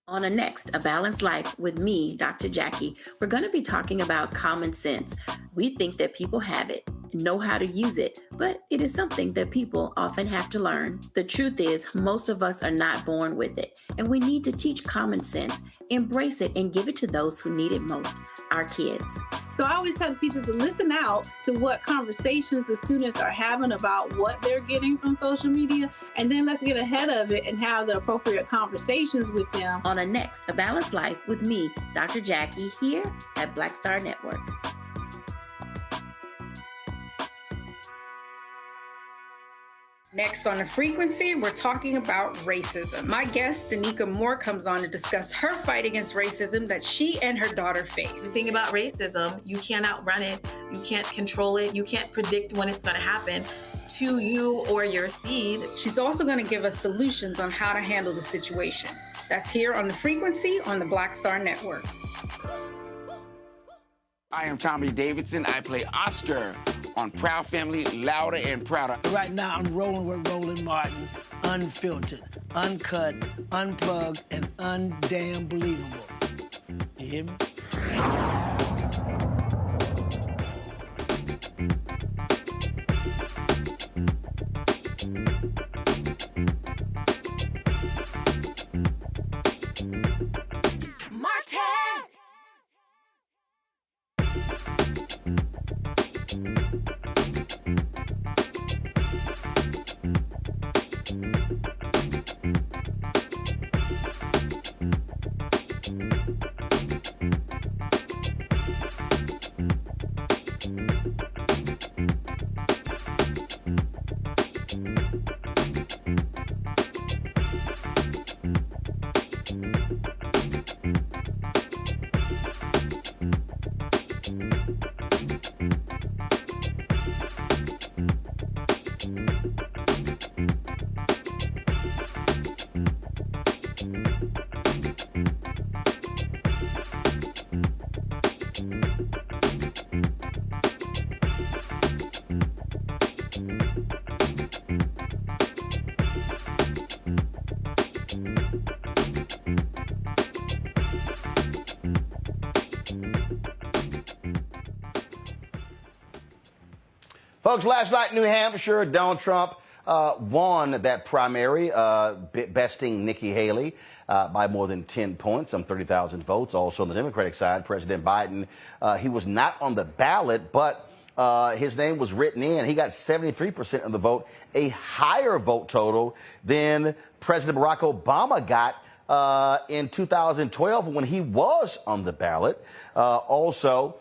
On a next, A Balanced Life with me, Dr. Jackie, we're going to be talking about common sense. We think that people have it, know how to use it, but it is something that people often have to learn. The truth is, most of us are not born with it, and we need to teach common sense, embrace it, and give it to those who need it most, our kids. So I always tell teachers to listen out to what conversations the students are having about what they're getting from social media, and then let's get ahead of it and have the appropriate conversations with them. On a next, A Balanced Life with me, Dr. Jackie, here at Black Star Network. Next on The Frequency, we're talking about racism. My guest, Danica Moore, comes on to discuss her fight against racism that she and her daughter face. The thing about racism, you can't outrun it, you can't control it, you can't predict when it's going to happen to you or your seed. She's also going to give us solutions on how to handle the situation. That's here on The Frequency on the Black Star Network. I am Tommy Davidson. I play Oscar on Proud Family, Louder and Prouder. Right now, I'm rolling with Roland Martin, unfiltered, uncut, unplugged, and undamn believable. You hear me? Folks, last night in New Hampshire, Donald Trump won that primary, besting Nikki Haley by more than 10 points, some 30,000 votes. Also on the Democratic side, President Biden, he was not on the ballot, but his name was written in. He got 73% of the vote, a higher vote total than President Barack Obama got in 2012 when he was on the ballot. So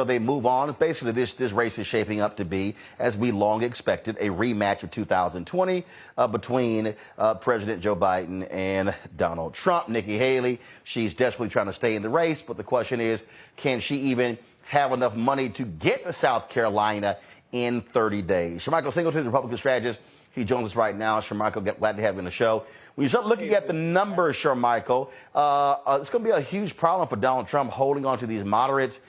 they move on. Basically, this race is shaping up to be, as we long expected, a rematch of 2020 between President Joe Biden and Donald Trump. Nikki Haley, she's desperately trying to stay in the race, but the question is, can she even have enough money to get to South Carolina in 30 days? Shermichael Singleton, Republican strategist. He joins us right now. Shermichael, glad to have you on the show. When you start looking at the numbers, Shermichael, it's going to be a huge problem for Donald Trump holding on to these moderate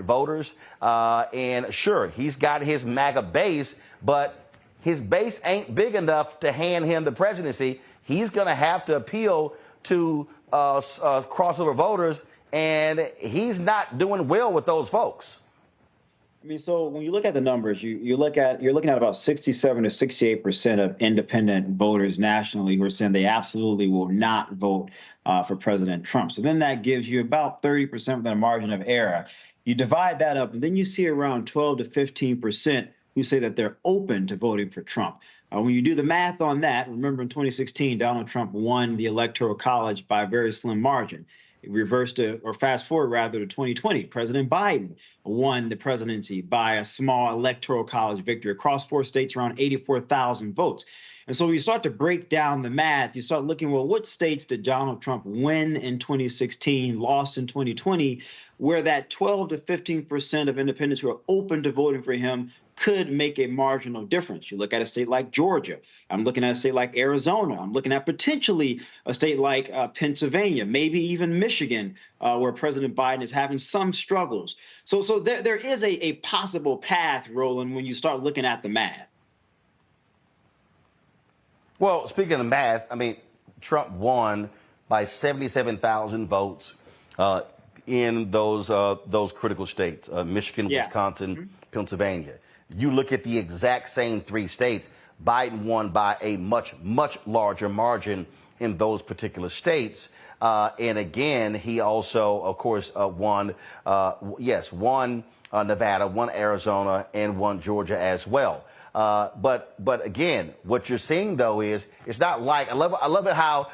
voters. And sure, he's got his MAGA base, but his base ain't big enough to hand him the presidency. He's going to have to appeal to crossover voters, and he's not doing well with those folks. I mean, so when you look at the numbers, you're looking at about 67 to 68% of independent voters nationally who are saying they absolutely will not vote for President Trump. So then that gives you about 30% within a margin of error. You divide that up, and then you see around 12 to 15% who say that they're open to voting for Trump. When you do the math on that, remember in 2016, Donald Trump won the Electoral College by a very slim margin. Fast forward rather to 2020, President Biden won the presidency by a small electoral college victory across 4 states, around 84,000 votes. And so when you start to break down the math, you start looking, well, what states did Donald Trump win in 2016, lost in 2020, where that 12 to 15% of independents who are open to voting for him could make a marginal difference. You look at a state like Georgia. I'm looking at a state like Arizona. I'm looking at potentially a state like Pennsylvania, maybe even Michigan, where President Biden is having some struggles. So there is a possible path, Roland, when you start looking at the math. Well, speaking of math, I mean, Trump won by 77,000 votes in those critical states, Michigan, Wisconsin, Pennsylvania. You look at the exact same three states, Biden won by a much, much larger margin in those particular states. And again, he also, of course, won Nevada, won Arizona, and won Georgia as well. But again, what you're seeing, though, is it's not like I love it how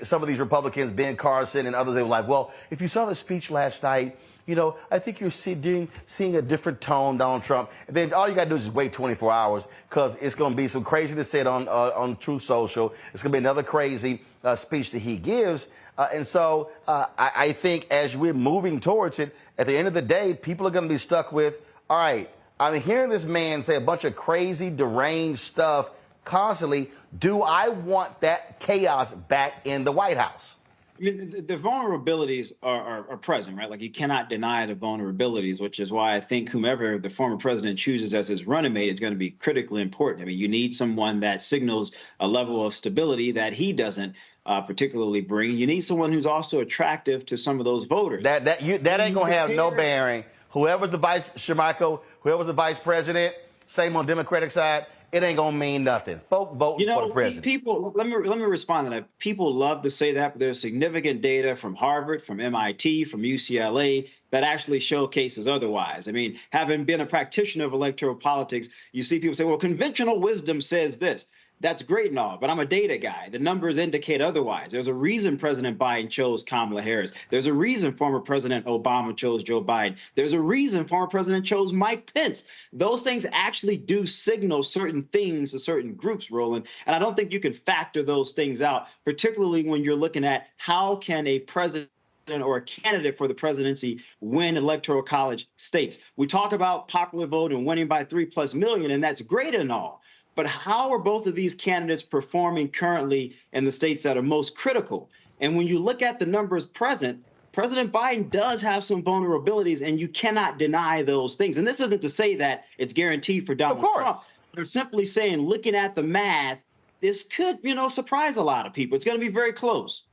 some of these Republicans, Ben Carson and others, they were like, well, if you saw the speech last night, you know, I think you're seeing a different tone, Donald Trump. And then all you got to do is just wait 24 hours because it's going to be some craziness said on Truth Social. It's going to be another crazy speech that he gives. And so I think as we're moving towards it, at the end of the day, people are going to be stuck with, all right, I'm hearing this man say a bunch of crazy, deranged stuff constantly. Do I want that chaos back in the White House? I mean, the vulnerabilities are present, right? Like, you cannot deny the vulnerabilities, which is why I think whomever the former president chooses as his running mate is going to be critically important. I mean, you need someone that signals a level of stability that he doesn't particularly bring. You need someone who's also attractive to some of those voters. That ain't going to have no bearing. Whoever's the vice president, same on Democratic side, it ain't gonna mean nothing. Folk voting for the president. People, let me respond to that. People love to say that, but there's significant data from Harvard, from MIT, from UCLA that actually showcases otherwise. I mean, having been a practitioner of electoral politics, you see people say, well, conventional wisdom says this. That's great and all, but I'm a data guy. The numbers indicate otherwise. There's a reason President Biden chose Kamala Harris. There's a reason former President Obama chose Joe Biden. There's a reason former president chose Mike Pence. Those things actually do signal certain things to certain groups, Roland, and I don't think you can factor those things out, particularly when you're looking at how can a president or a candidate for the presidency win electoral college states. We talk about popular vote and winning by 3+ million, and that's great and all. But how are both of these candidates performing currently in the states that are most critical? And when you look at the numbers present, President Biden does have some vulnerabilities, and you cannot deny those things. And this isn't to say that it's guaranteed for Donald Trump. They're simply saying, looking at the math, this could, surprise a lot of people. It's going to be very close.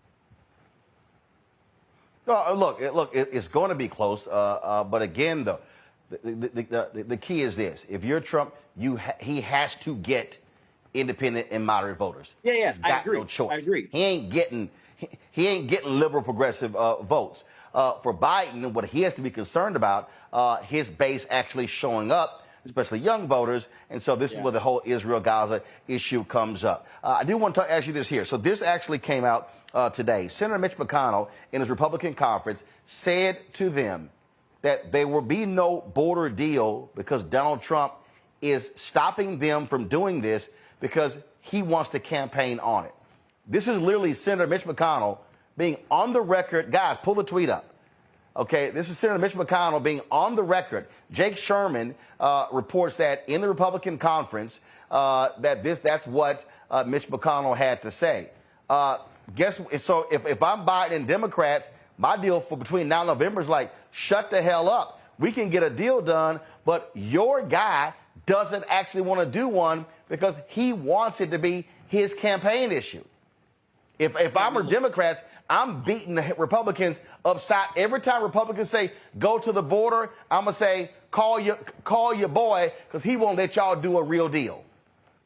Look, it's going to be close. But again, though, the key is this: if you're Trump, he has to get independent and moderate voters. Yeah, He's got no choice. I agree. He ain't getting liberal progressive votes. For Biden, what he has to be concerned about, his base actually showing up, especially young voters. And so this is where the whole Israel-Gaza issue comes up. I do want to ask you this here. So this actually came out today. Senator Mitch McConnell, in his Republican conference, said to them that there will be no border deal because Donald Trump is stopping them from doing this because he wants to campaign on it. This is literally Senator Mitch McConnell being on the record. Guys, pull the tweet up. Okay, this is Senator Mitch McConnell being on the record. Jake Sherman reports that in the Republican conference that's what Mitch McConnell had to say. So if I'm Biden and Democrats, my deal for between now and November is like, shut the hell up. We can get a deal done, but your guy doesn't actually want to do one because he wants it to be his campaign issue. If I'm a Democrats, I'm beating the Republicans upside. Every time Republicans say, go to the border, I'm going to say, call your boy because he won't let y'all do a real deal.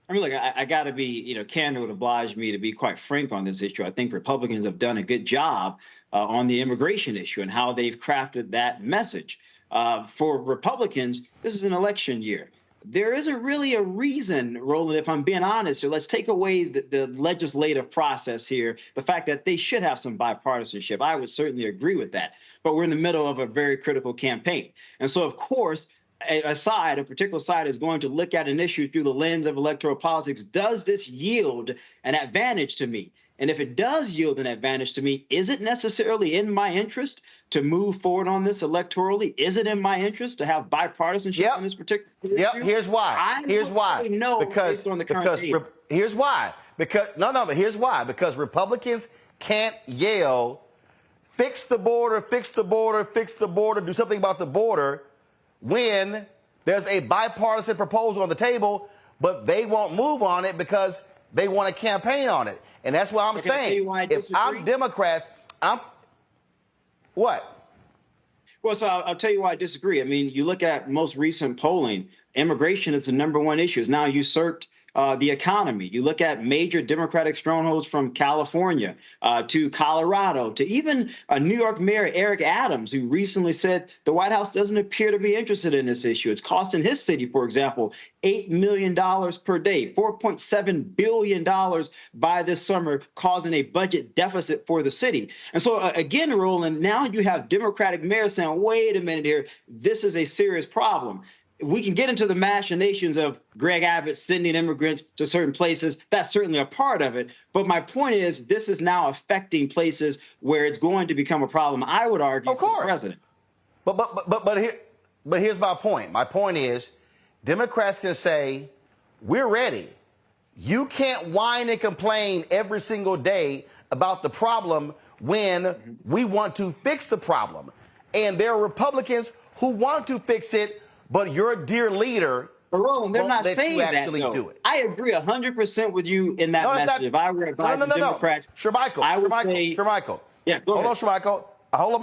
I mean, look, I got to be, candor would oblige me to be quite frank on this issue. I think Republicans have done a good job on the immigration issue and how they've crafted that message. For Republicans, this is an election year. There isn't really a reason, Roland, if I'm being honest here, let's take away the legislative process here, the fact that they should have some bipartisanship. I would certainly agree with that. But we're in the middle of a very critical campaign. And so, of course, a particular side is going to look at an issue through the lens of electoral politics. Does this yield an advantage to me? And if it does yield an advantage to me, is it necessarily in my interest to move forward on this electorally? Is it in my interest to have bipartisanship on this particular issue? Here's why. Here's why. No, because here's why. But here's why. Because Republicans can't yell, fix the border, fix the border, fix the border, do something about the border, when there's a bipartisan proposal on the table, but they won't move on it because they want to campaign on it. And that's what I'm saying. If I'm Democrats, what? Well, so I'll tell you why I disagree. I mean, you look at most recent polling, immigration is the #1 issue. It's now usurped the economy. You look at major Democratic strongholds from California to Colorado to even New York Mayor Eric Adams, who recently said the White House doesn't appear to be interested in this issue. It's costing his city, for example, $8 million per day, $4.7 billion by this summer, causing a budget deficit for the city. And so, again, Roland, now you have Democratic mayors saying, wait a minute here, this is a serious problem. We can get into the machinations of Greg Abbott sending immigrants to certain places. That's certainly a part of it. But my point is, this is now affecting places where it's going to become a problem, I would argue, for the president. But here's my point. My point is, Democrats can say, we're ready. You can't whine and complain every single day about the problem when we want to fix the problem. And there are Republicans who want to fix it, but your dear leader, but Roland, they're not saying that. Do it. I agree 100% with you in that message. If I were advising Democrats, I would say, Shermichael. Yeah, go ahead. Hold on,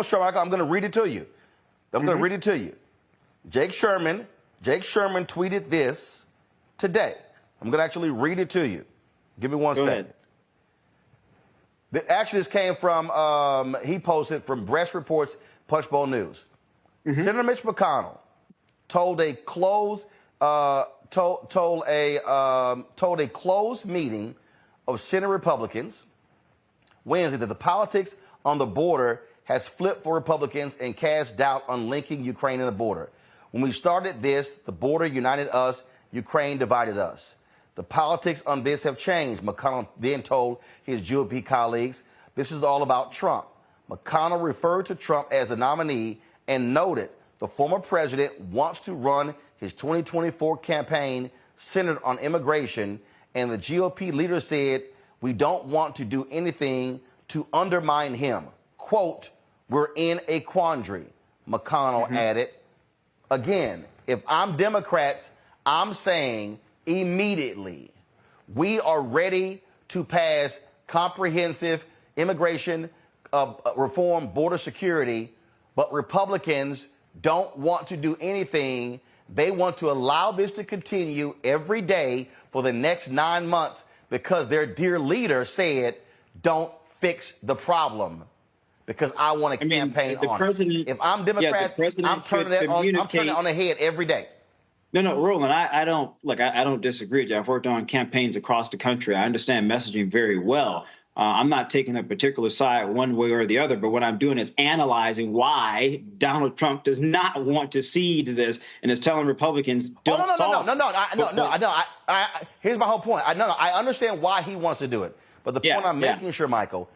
Shermichael. I'm going to read it to you. I'm going to read it to you. Jake Sherman tweeted this today. I'm going to actually read it to you. Give me one second. Actually, this came from, he posted from Breast Report's Punchbowl News. Senator Mitch McConnell told a closed meeting of Senate Republicans Wednesday that the politics on the border has flipped for Republicans and cast doubt on linking Ukraine and the border. When we started this, the border united us, Ukraine divided us. The politics on this have changed, McConnell then told his GOP colleagues. This is all about Trump. McConnell referred to Trump as the nominee and noted the former president wants to run his 2024 campaign centered on immigration, and the GOP leader said, we don't want to do anything to undermine him. Quote, we're in a quandary, McConnell added. Again, if I'm Democrats, I'm saying immediately we are ready to pass comprehensive immigration reform, border security, but Republicans don't want to do anything. They want to allow this to continue every day for the next 9 months because their dear leader said, don't fix the problem because I want to campaign on it. If I'm Democrats, I'm turning it on the head every day. No, Roland, I don't disagree with you. I've worked on campaigns across the country. I understand messaging very well. I'm not taking a particular side one way or the other, but what I'm doing is analyzing why Donald Trump does not want to cede this and is telling Republicans don't solve it. Here's my whole point. I understand why he wants to do it. But the point I'm making, Shermichael,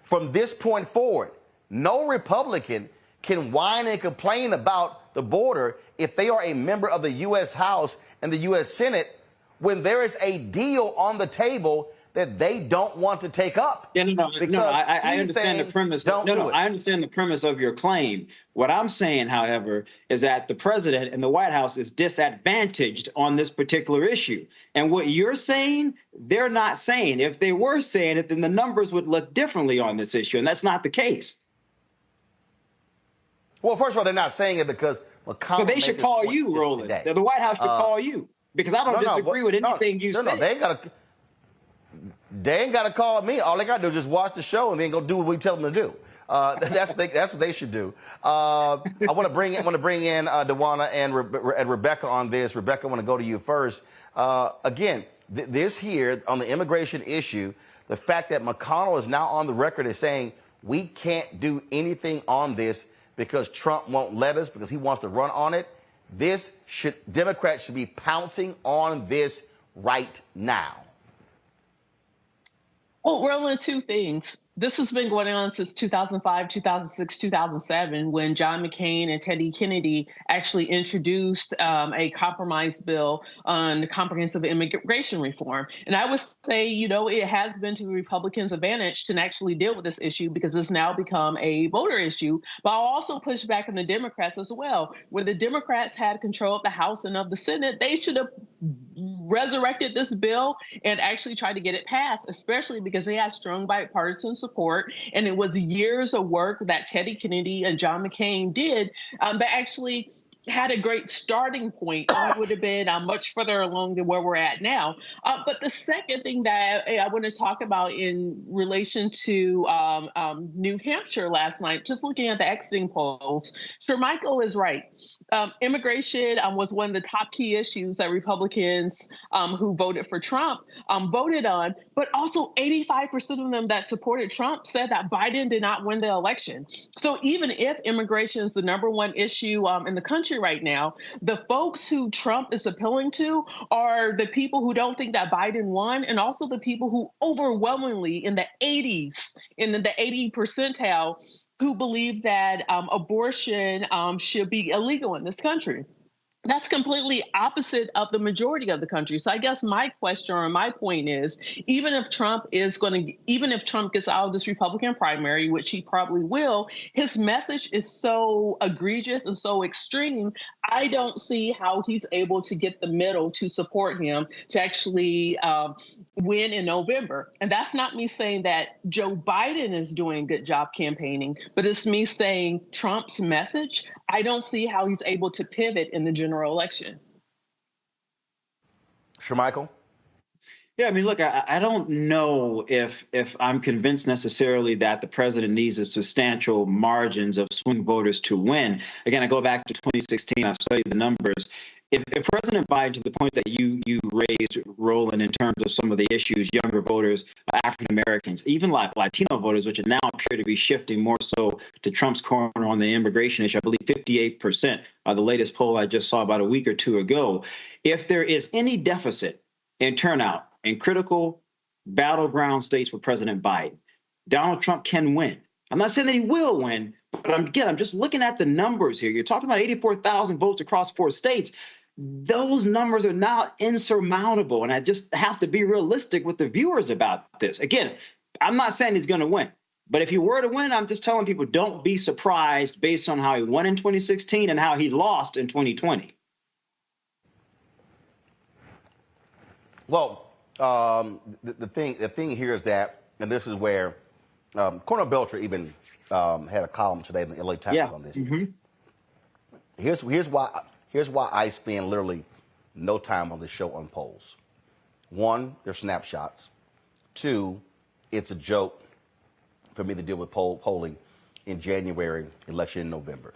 from this point forward, no Republican can whine and complain about the border if they are a member of the U.S. House and the U.S. Senate when there is a deal on the table that they don't want to take up. I understand the premise. I understand the premise of your claim. What I'm saying, however, is that the president and the White House is disadvantaged on this particular issue. And what you're saying, they're not saying. If they were saying it, then the numbers would look differently on this issue, and that's not the case. Well, first of all, they're not saying it because McConnell. So they should call you, Roland. The White House should call you because I don't disagree with anything you say. They ain't got to call me. All they got to do is just watch the show and then go do what we tell them to do. That's what they should do. I want to bring in DeWanna and Rebecca on this. Rebecca, I want to go to you first. Again, this here on the immigration issue, the fact that McConnell is now on the record as saying we can't do anything on this because Trump won't let us because he wants to run on it. Democrats should be pouncing on this right now. Well, Roland, two things. This has been going on since 2005, 2006, 2007, when John McCain and Teddy Kennedy actually introduced a compromise bill on comprehensive immigration reform. And I would say, it has been to the Republicans' advantage to actually deal with this issue because it's now become a voter issue. But I'll also push back on the Democrats as well. When the Democrats had control of the House and of the Senate, they should have resurrected this bill and actually tried to get it passed, especially because they had strong bipartisan support. And it was years of work that Teddy Kennedy and John McCain did that actually had a great starting point. We would have been much further along than where we're at now. But the second thing that I want to talk about in relation to New Hampshire last night, just looking at the exiting polls, Michael is right. Immigration was one of the top key issues that Republicans who voted for Trump voted on, but also 85% of them that supported Trump said that Biden did not win the election. So even if immigration is the number one issue in the country right now, the folks who Trump is appealing to are the people who don't think that Biden won, and also the people who overwhelmingly in the 80s, in the 80 percentile, who believe that abortion should be illegal in this country. That's completely opposite of the majority of the country. So I guess my question or my point is, even if Trump gets out of this Republican primary, which he probably will, his message is so egregious and so extreme. I don't see how he's able to get the middle to support him to actually win in November. And that's not me saying that Joe Biden is doing a good job campaigning, but it's me saying Trump's message, I don't see how he's able to pivot in the general election. Michael? Yeah, I mean, look, I don't know if I'm convinced necessarily that the president needs a substantial margins of swing voters to win. Again, I go back to 2016. I've studied the numbers. If President Biden, to the point that you raised, Roland, in terms of some of the issues, younger voters, African Americans, even like Latino voters, which now appear to be shifting more so to Trump's corner on the immigration issue, I believe 58%, the latest poll I just saw about a week or two ago. If there is any deficit in turnout in critical battleground states for President Biden, Donald Trump can win. I'm not saying that he will win, but I'm just looking at the numbers here. You're talking about 84,000 votes across 4 states. Those numbers are not insurmountable, and I just have to be realistic with the viewers about this. Again, I'm not saying he's going to win, but if he were to win, I'm just telling people don't be surprised based on how he won in 2016 and how he lost in 2020. Well, the thing here is that, and this is where Cornel Belcher even had a column today in the LA Times on this. Mm-hmm. Here's why I spend literally no time on the show on polls. 1, they're snapshots. 2, it's a joke for me to deal with polling in January, election in November.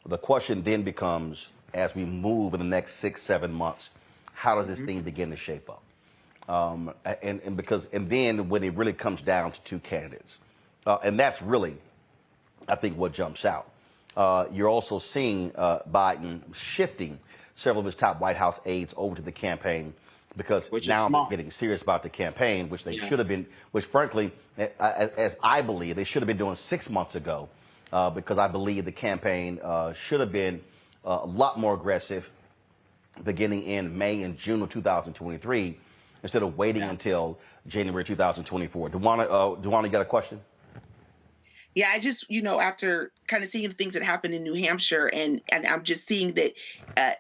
The question then becomes, as we move in the next 6-7 months, how does this thing begin to shape up? And then when it really comes down to 2 candidates, and that's really, I think, what jumps out. You're also seeing Biden shifting several of his top White House aides over to the campaign because now they're getting serious about the campaign, which they should have been, which frankly, as I believe, they should have been doing 6 months ago because I believe the campaign should have been a lot more aggressive beginning in May and June of 2023 instead of waiting until January 2024. Dewana, you got a question? Yeah, I just, after kind of seeing the things that happened in New Hampshire, and I'm just seeing that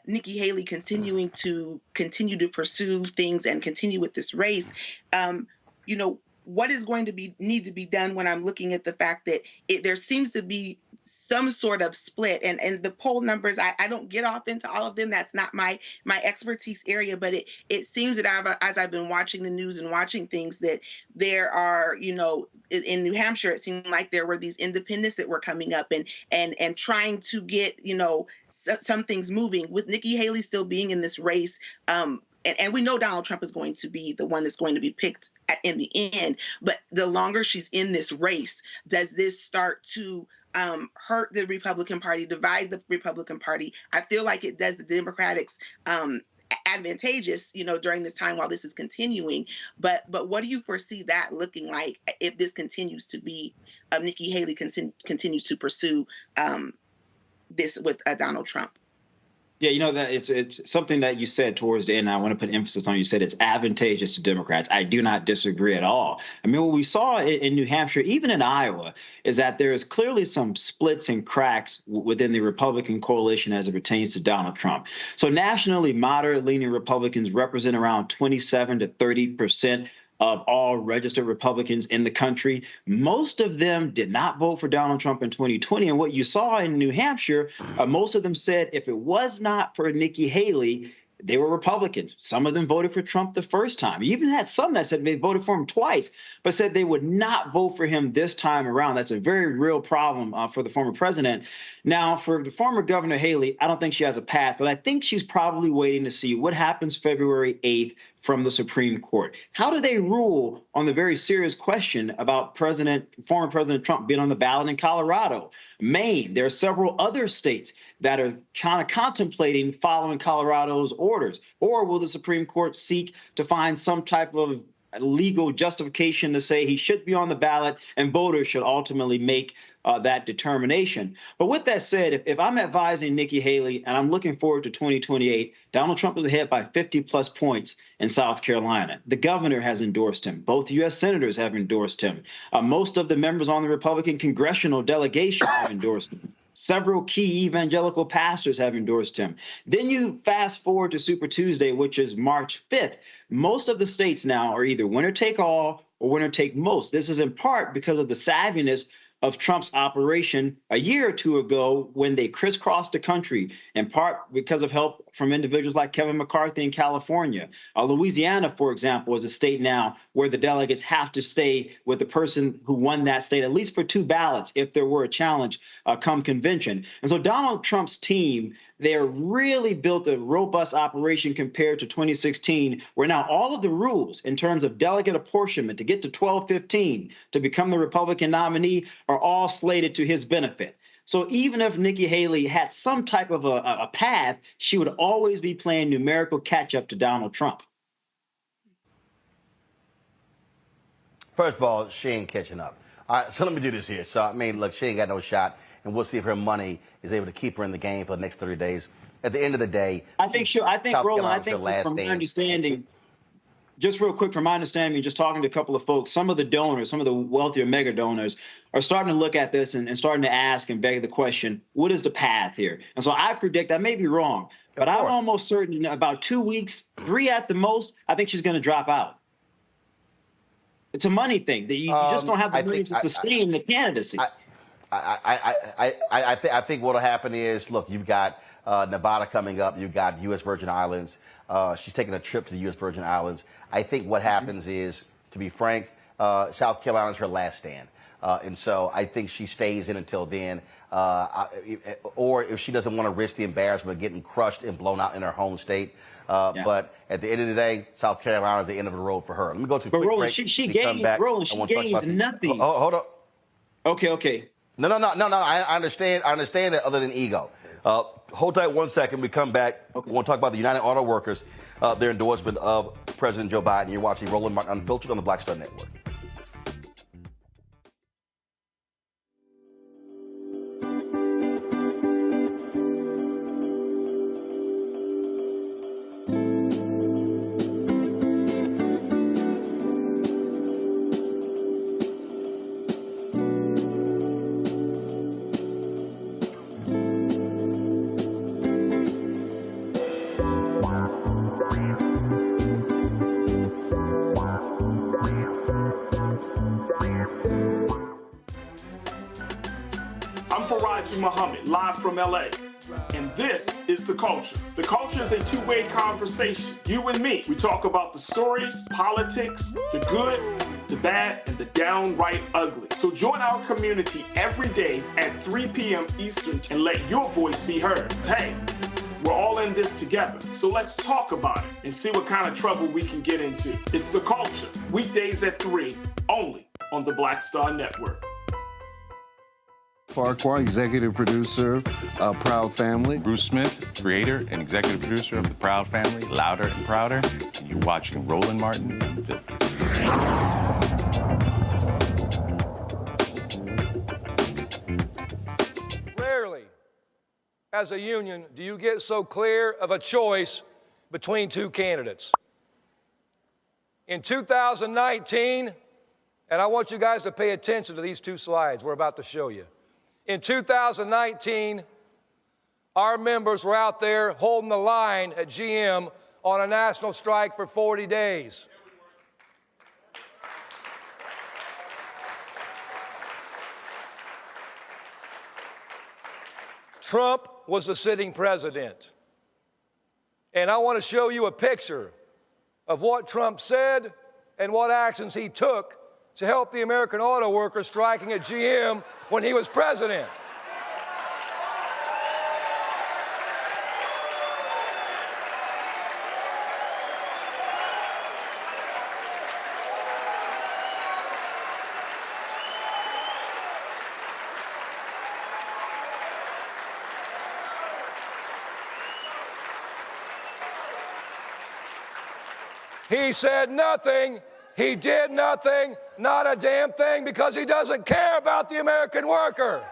Nikki Haley continue to pursue things and continue with this race, what is going to need to be done when I'm looking at the fact that there seems to be some sort of split, and the poll numbers, I don't get off into all of them. That's not my expertise area, but it seems that as I've been watching the news and watching things, that there are, in New Hampshire, it seemed like there were these independents that were coming up and trying to get, some things moving, with Nikki Haley still being in this race. And we know Donald Trump is going to be the one that's going to be picked in the end. But the longer she's in this race, does this start to hurt the Republican Party, divide the Republican Party. I feel like it does the Democrats advantageous, during this time while this is continuing. But what do you foresee that looking like if this continues to be, Nikki Haley continues to pursue this with Donald Trump? Yeah, that it's something that you said towards the end. I want to put emphasis on. You said it's advantageous to Democrats. I do not disagree at all. I mean, what we saw in New Hampshire, even in Iowa, is that there is clearly some splits and cracks within the Republican coalition as it pertains to Donald Trump. So nationally, moderate-leaning Republicans represent around 27 to 30% of all registered Republicans in the country. Most of them did not vote for Donald Trump in 2020. And what you saw in New Hampshire, most of them said if it was not for Nikki Haley, they were Republicans. Some of them voted for Trump the first time. You even had some that said they voted for him twice, but said they would not vote for him this time around. That's a very real problem for the former president. Now, for the former Governor Haley, I don't think she has a path, but I think she's probably waiting to see what happens February 8th from the Supreme Court. How do they rule on the very serious question about former President Trump being on the ballot in Colorado, Maine? There are several other states that are kind of contemplating following Colorado's orders. Or will the Supreme Court seek to find some type of legal justification to say he should be on the ballot and voters should ultimately make that determination? But with that said, if I'm advising Nikki Haley and I'm looking forward to 2028, Donald Trump is ahead by 50-plus points in South Carolina. The governor has endorsed him. Both U.S. senators have endorsed him. Most of the members on the Republican congressional delegation have endorsed him. Several key evangelical pastors have endorsed him. Then you fast forward to Super Tuesday, which is March 5th. Most of the states now are either winner take all or winner take most. This is in part because of the savviness of Trump's operation a year or two ago when they crisscrossed the country, in part because of help from individuals like Kevin McCarthy in California. Louisiana, for example, is a state now where the delegates have to stay with the person who won that state, at least for 2 ballots, if there were a challenge come convention. And so Donald Trump's team, they're really built a robust operation compared to 2016, where now all of the rules in terms of delegate apportionment to get to 12-15 to become the Republican nominee are all slated to his benefit. So even if Nikki Haley had some type of a path, she would always be playing numerical catch-up to Donald Trump. First of all, she ain't catching up. All right, so let me do this here. So, I mean, look, she ain't got no shot, and we'll see if her money is able to keep her in the game for the next 30 days. At the end of the day, Roland, I think from my understanding, just real quick, from my understanding, just talking to a couple of folks, some of the donors, some of the wealthier mega donors are starting to look at this and starting to ask and beg the question, what is the path here? And so I predict, I may be wrong, but I'm almost certain in about 2 weeks, 3 at the most, I think she's going to drop out. It's a money thing that you just don't have the money to sustain the candidacy. I think what will happen is, look, you've got Nevada coming up. You've got U.S. Virgin Islands. She's taking a trip to the U.S. Virgin Islands. I think what happens is, to be frank, South Carolina is her last stand. And so I think she stays in until then. Or if she doesn't want to risk the embarrassment of getting crushed and blown out in her home state. But at the end of the day, South Carolina is the end of the road for her. Let me go to a quick Roland, break. she gains nothing. Hold up. Okay. No. I understand that other than ego. Hold tight 1 second. We come back. Okay. We want to talk about the United Auto Workers, their endorsement of President Joe Biden. You're watching Roland Martin Unfiltered on the Black Star Network. Muhammad, live from LA. And this is The Culture. The Culture is a two-way conversation. You and me. We talk about the stories, politics, the good, the bad, and the downright ugly. So join our community every day at 3 p.m. Eastern and let your voice be heard. Hey, we're all in this together. So let's talk about it and see what kind of trouble we can get into. It's The Culture. Weekdays at 3, only on the Black Star Network. Farquhar, executive producer of Proud Family. Bruce Smith, creator and executive producer of The Proud Family, Louder and Prouder. And you're watching Roland Martin Unfiltered. Rarely, as a union, do you get so clear of a choice between two candidates. In 2019, and I want you guys to pay attention to these two slides we're about to show you. In 2019, our members were out there holding the line at GM on a national strike for 40 days. Trump was the sitting president. And I want to show you a picture of what Trump said and what actions he took to help the American auto workers striking at GM when he was president. He said nothing, he did nothing, not a damn thing, because he doesn't care about the American worker.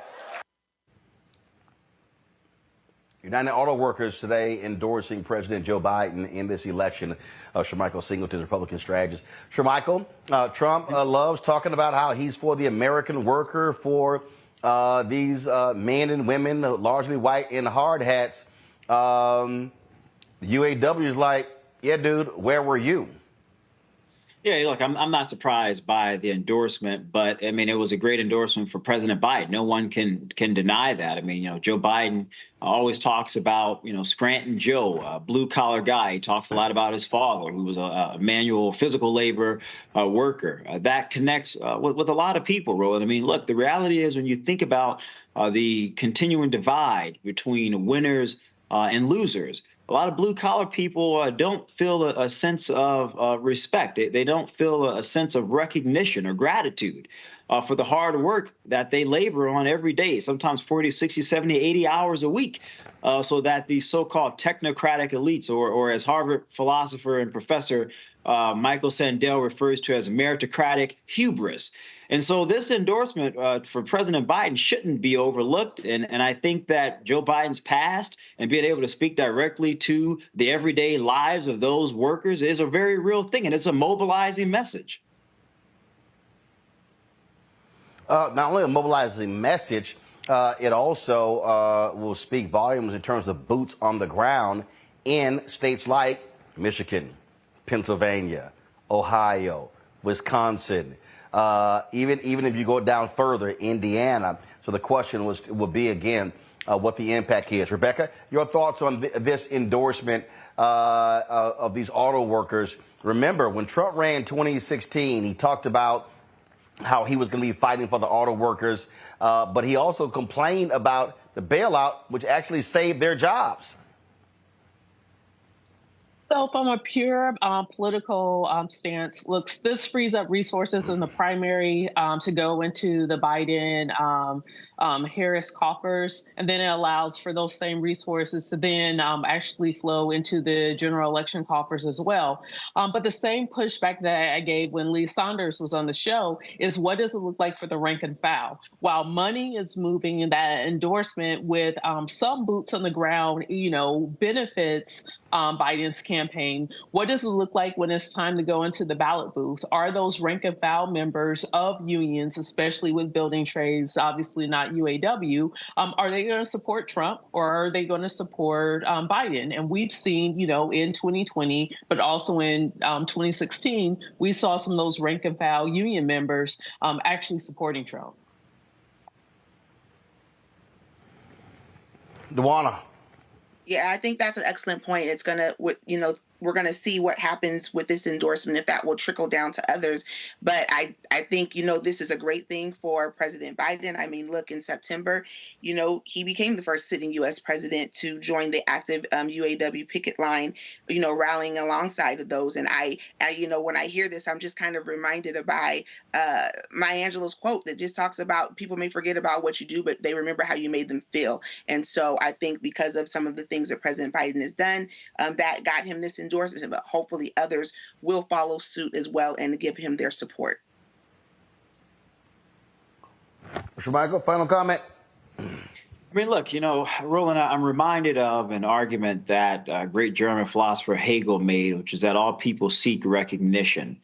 United Auto Workers today endorsing President Joe Biden in this election. Shermichael Singleton, Republican strategist. Shermichael, Trump loves talking about how he's for the American worker, for these men and women, largely white in hard hats. The UAW is like, yeah, dude, where were you? Yeah, look, I'm not surprised by the endorsement, but I mean, it was a great endorsement for President Biden. No one can deny that. I mean, Joe Biden always talks about, Scranton Joe, a blue collar guy. He talks a lot about his father, who was a manual physical labor worker. That connects with a lot of people, Roland. I mean, look, the reality is when you think about the continuing divide between winners and losers, a lot of blue-collar people don't feel a sense of respect. They don't feel a sense of recognition or gratitude for the hard work that they labor on every day, sometimes 40, 60, 70, 80 hours a week, so that these so-called technocratic elites, or as Harvard philosopher and professor Michael Sandel refers to as meritocratic hubris. And so this endorsement for President Biden shouldn't be overlooked. And I think that Joe Biden's past and being able to speak directly to the everyday lives of those workers is a very real thing. And it's a mobilizing message. Not only a mobilizing message, it also will speak volumes in terms of boots on the ground in states like Michigan, Pennsylvania, Ohio, Wisconsin. Even if you go down further, Indiana. So the question would be again what the impact is. Rebecca, your thoughts on this endorsement of these auto workers? Remember, when Trump ran 2016, he talked about how he was going to be fighting for the auto workers, but he also complained about the bailout, which actually saved their jobs. So from a pure political stance, look, this frees up resources in the primary to go into the Biden-Harris coffers, and then it allows for those same resources to then actually flow into the general election coffers as well. But the same pushback that I gave when Lee Saunders was on the show is, what does it look like for the rank and file? While money is moving in that endorsement with some boots on the ground, benefits Biden's campaign, what does it look like when it's time to go into the ballot booth? Are those rank and file members of unions, especially with building trades, obviously not UAW, are they going to support Trump or are they going to support Biden? And we've seen, in 2020, but also in 2016, we saw some of those rank and file union members actually supporting Trump. Dewana. Yeah, I think that's an excellent point. It's going to, we're going to see what happens with this endorsement, if that will trickle down to others. But I think, this is a great thing for President Biden. I mean, look, in September, he became the first sitting U.S. president to join the active UAW picket line, rallying alongside of those. And I when I hear this, I'm just kind of reminded by Maya Angelou's quote that just talks about people may forget about what you do, but they remember how you made them feel. And so I think because of some of the things that President Biden has done, that got him this endorsement, but hopefully others will follow suit as well and give him their support. Mr. Michael, final comment? I mean, look, Roland, I'm reminded of an argument that great German philosopher Hegel made, which is that all people seek recognition.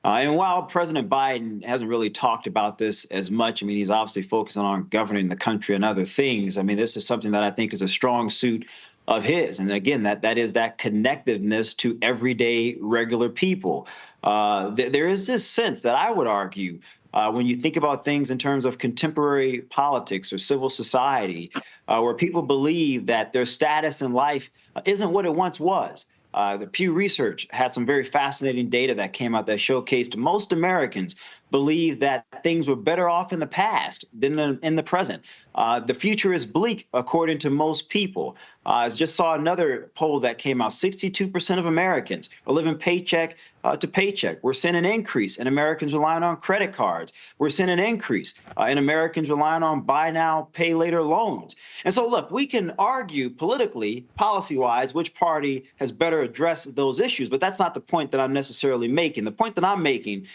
And while President Biden hasn't really talked about this as much, I mean, he's obviously focusing on governing the country and other things. I mean, this is something that I think is a strong suit of his. And again, that is that connectiveness to everyday regular people. There is this sense that I would argue when you think about things in terms of contemporary politics or civil society, where people believe that their status in life isn't what it once was. The Pew Research has some very fascinating data that came out that showcased most Americans believe that things were better off in the past than in the present. The future is bleak, according to most people. I just saw another poll that came out. 62% of Americans are living paycheck to paycheck. We're seeing an increase in Americans relying on credit cards. We're seeing an increase in Americans relying on buy now, pay later loans. And so, look, we can argue politically, policy-wise, which party has better addressed those issues, but that's not the point that I'm necessarily making. The point that I'm making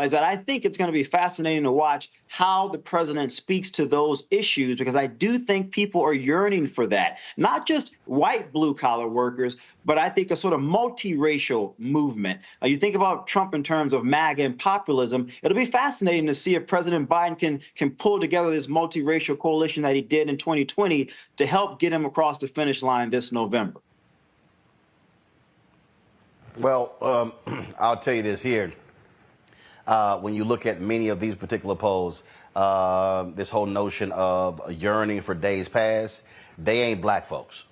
is that I think it's going to be fascinating to watch how the president speaks to those issues, because I do think people are yearning for that. Not just white blue-collar workers, but I think a sort of multiracial movement. You think about Trump in terms of MAGA and populism. It'll be fascinating to see if President Biden can pull together this multiracial coalition that he did in 2020 to help get him across the finish line this November. Well, I'll tell you this here. When you look at many of these particular polls, this whole notion of yearning for days past, they ain't black folks.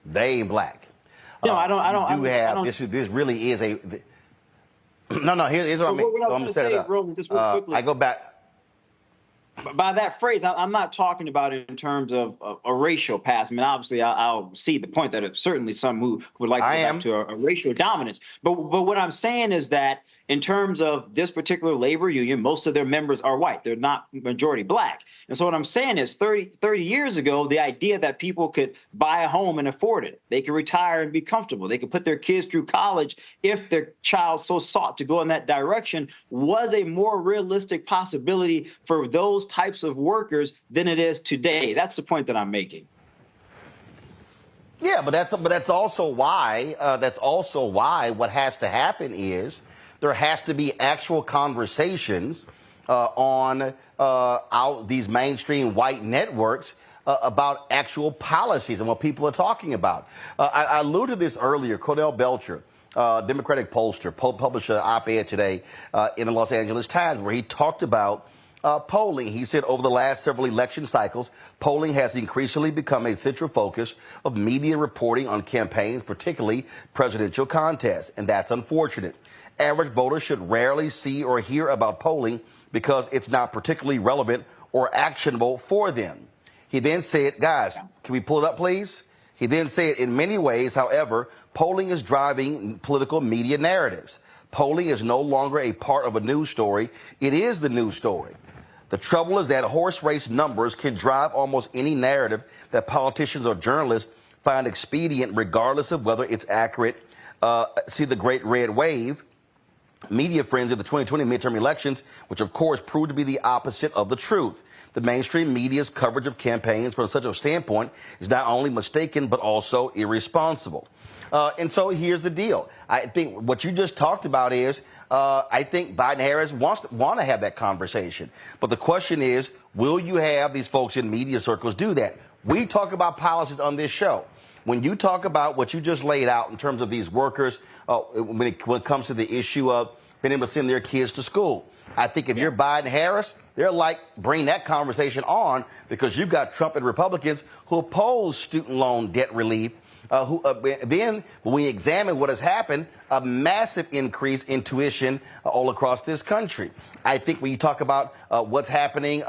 They ain't black. No, I don't. This really is a. No. Here's what I mean. I'm gonna set it up. Roland, just real quickly. I go back. By that phrase, I'm not talking about it in terms of a racial past. I mean, obviously, I'll see the point that it's certainly some who would like to go back to a racial dominance. But what I'm saying is that in terms of this particular labor union, most of their members are white. They're not majority black. And so what I'm saying is 30 years ago, the idea that people could buy a home and afford it, they could retire and be comfortable, they could put their kids through college if their child so sought to go in that direction, was a more realistic possibility for those types of workers than it is today. That's the point that I'm making. Yeah, but that's also why what has to happen is there has to be actual conversations on these mainstream white networks about actual policies and what people are talking about. I alluded to this earlier. Cordell Belcher, Democratic pollster, published an op-ed today in the Los Angeles Times where he talked about polling. He said over the last several election cycles, polling has increasingly become a central focus of media reporting on campaigns, particularly presidential contests, and that's unfortunate. Average voters should rarely see or hear about polling because it's not particularly relevant or actionable for them. He then said, guys, can we pull it up, please? He then said, in many ways, however, polling is driving political media narratives. Polling is no longer a part of a news story. It is the news story. The trouble is that horse race numbers can drive almost any narrative that politicians or journalists find expedient, regardless of whether it's accurate. See the great red wave. Media frenzy of the 2020 midterm elections, which of course proved to be the opposite of the truth. The mainstream media's coverage of campaigns from such a standpoint is not only mistaken, but also irresponsible. And so here's the deal. I think what you just talked about is, I think Biden Harris want to have that conversation. But the question is, will you have these folks in media circles do that? We talk about policies on this show. When you talk about what you just laid out in terms of these workers, when it comes to the issue of being able to send their kids to school, I think if you're Biden Harris, they're like, bring that conversation on, because you've got Trump and Republicans who oppose student loan debt relief Then when we examine what has happened, a massive increase in tuition all across this country. I think when you talk about what's happening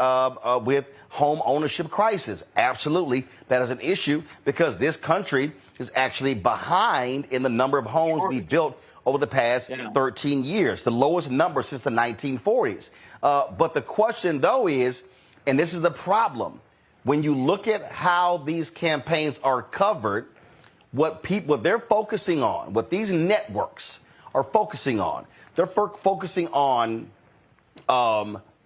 with home ownership crisis, absolutely, that is an issue because this country is actually behind in the number of homes we built over the past 13 years, the lowest number since the 1940s. But the question, though, is, and this is the problem, when you look at how these campaigns are covered, what they're focusing on, what these networks are focusing on, they're focusing on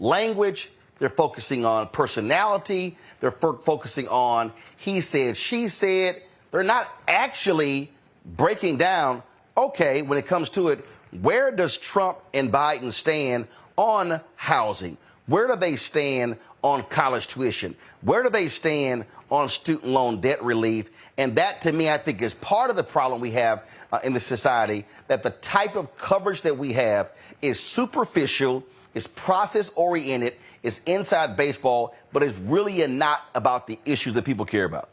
language, they're focusing on personality, they're focusing on he said, she said. They're not actually breaking down, okay, when it comes to it, where does Trump and Biden stand on housing? Where do they stand on college tuition? Where do they stand on student loan debt relief? And that, to me, I think is part of the problem we have in the society, that the type of coverage that we have is superficial, is process-oriented, is inside baseball, but it's really not about the issues that people care about.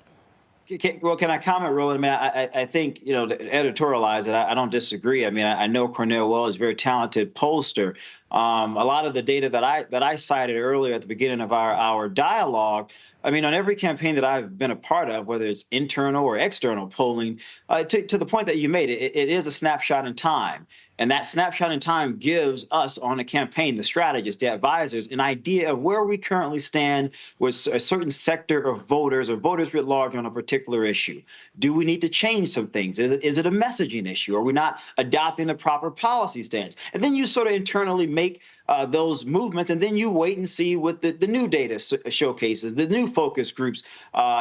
Well, can I comment, Roland? I mean, I think, to editorialize it, I don't disagree. I mean, I know Cornell Well is a very talented pollster. A lot of the data that I cited earlier at the beginning of our dialogue, I mean, on every campaign that I've been a part of, whether it's internal or external polling, to the point that you made, it is a snapshot in time. And that snapshot in time gives us on a campaign, the strategists, the advisors, an idea of where we currently stand with a certain sector of voters or voters writ large on a particular issue. Do we need to change some things? Is it a messaging issue? Are we not adopting the proper policy stance? And then you sort of internally make those movements, and then you wait and see what the new data showcases, the new focus groups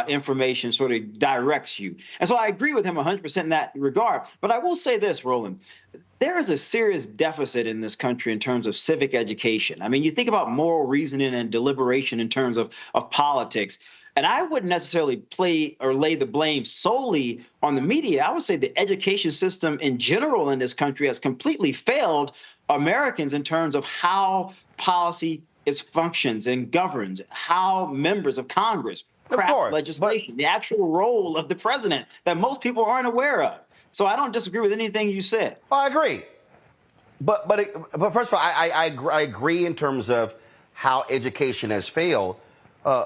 information sort of directs you. And so I agree with him 100% in that regard. But I will say this, Roland. There is a serious deficit in this country in terms of civic education. I mean, you think about moral reasoning and deliberation in terms of politics. And I wouldn't necessarily lay the blame solely on the media. I would say the education system in general in this country has completely failed Americans in terms of how policy functions and governs, how members of Congress craft legislation, the actual role of the president that most people aren't aware of. So I don't disagree with anything you said. Well, I agree. But first of all, I agree in terms of how education has failed.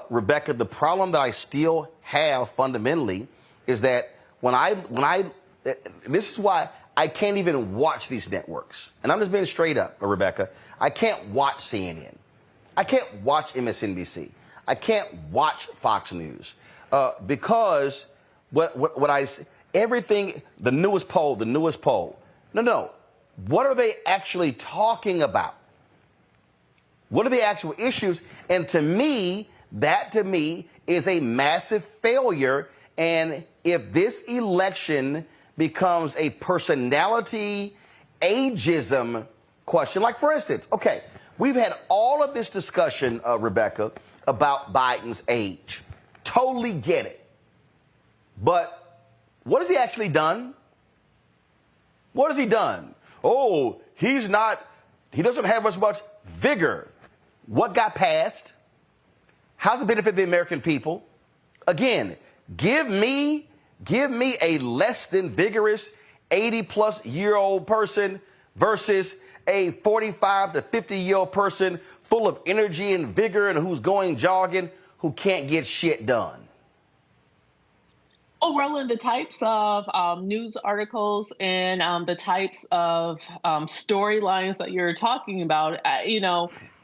Rebecca, the problem that I still have fundamentally is that this is why I can't even watch these networks. And I'm just being straight up, Rebecca. I can't watch CNN. I can't watch MSNBC. I can't watch Fox News because what I see. Everything, the newest poll. No. What are they actually talking about? What are the actual issues? And to me, that is a massive failure. And if this election becomes a personality ageism question, like for instance, okay, we've had all of this discussion, Rebecca, about Biden's age. Totally get it. But what has he actually done? What has he done? Oh, he doesn't have as much vigor. What got passed? How's it benefit the American people? Again, give me a less than vigorous 80-plus-year-old person versus a 45 to 50-year-old person full of energy and vigor and who's going jogging who can't get shit done. Oh, Roland, the types of news articles and the types of storylines that you're talking about,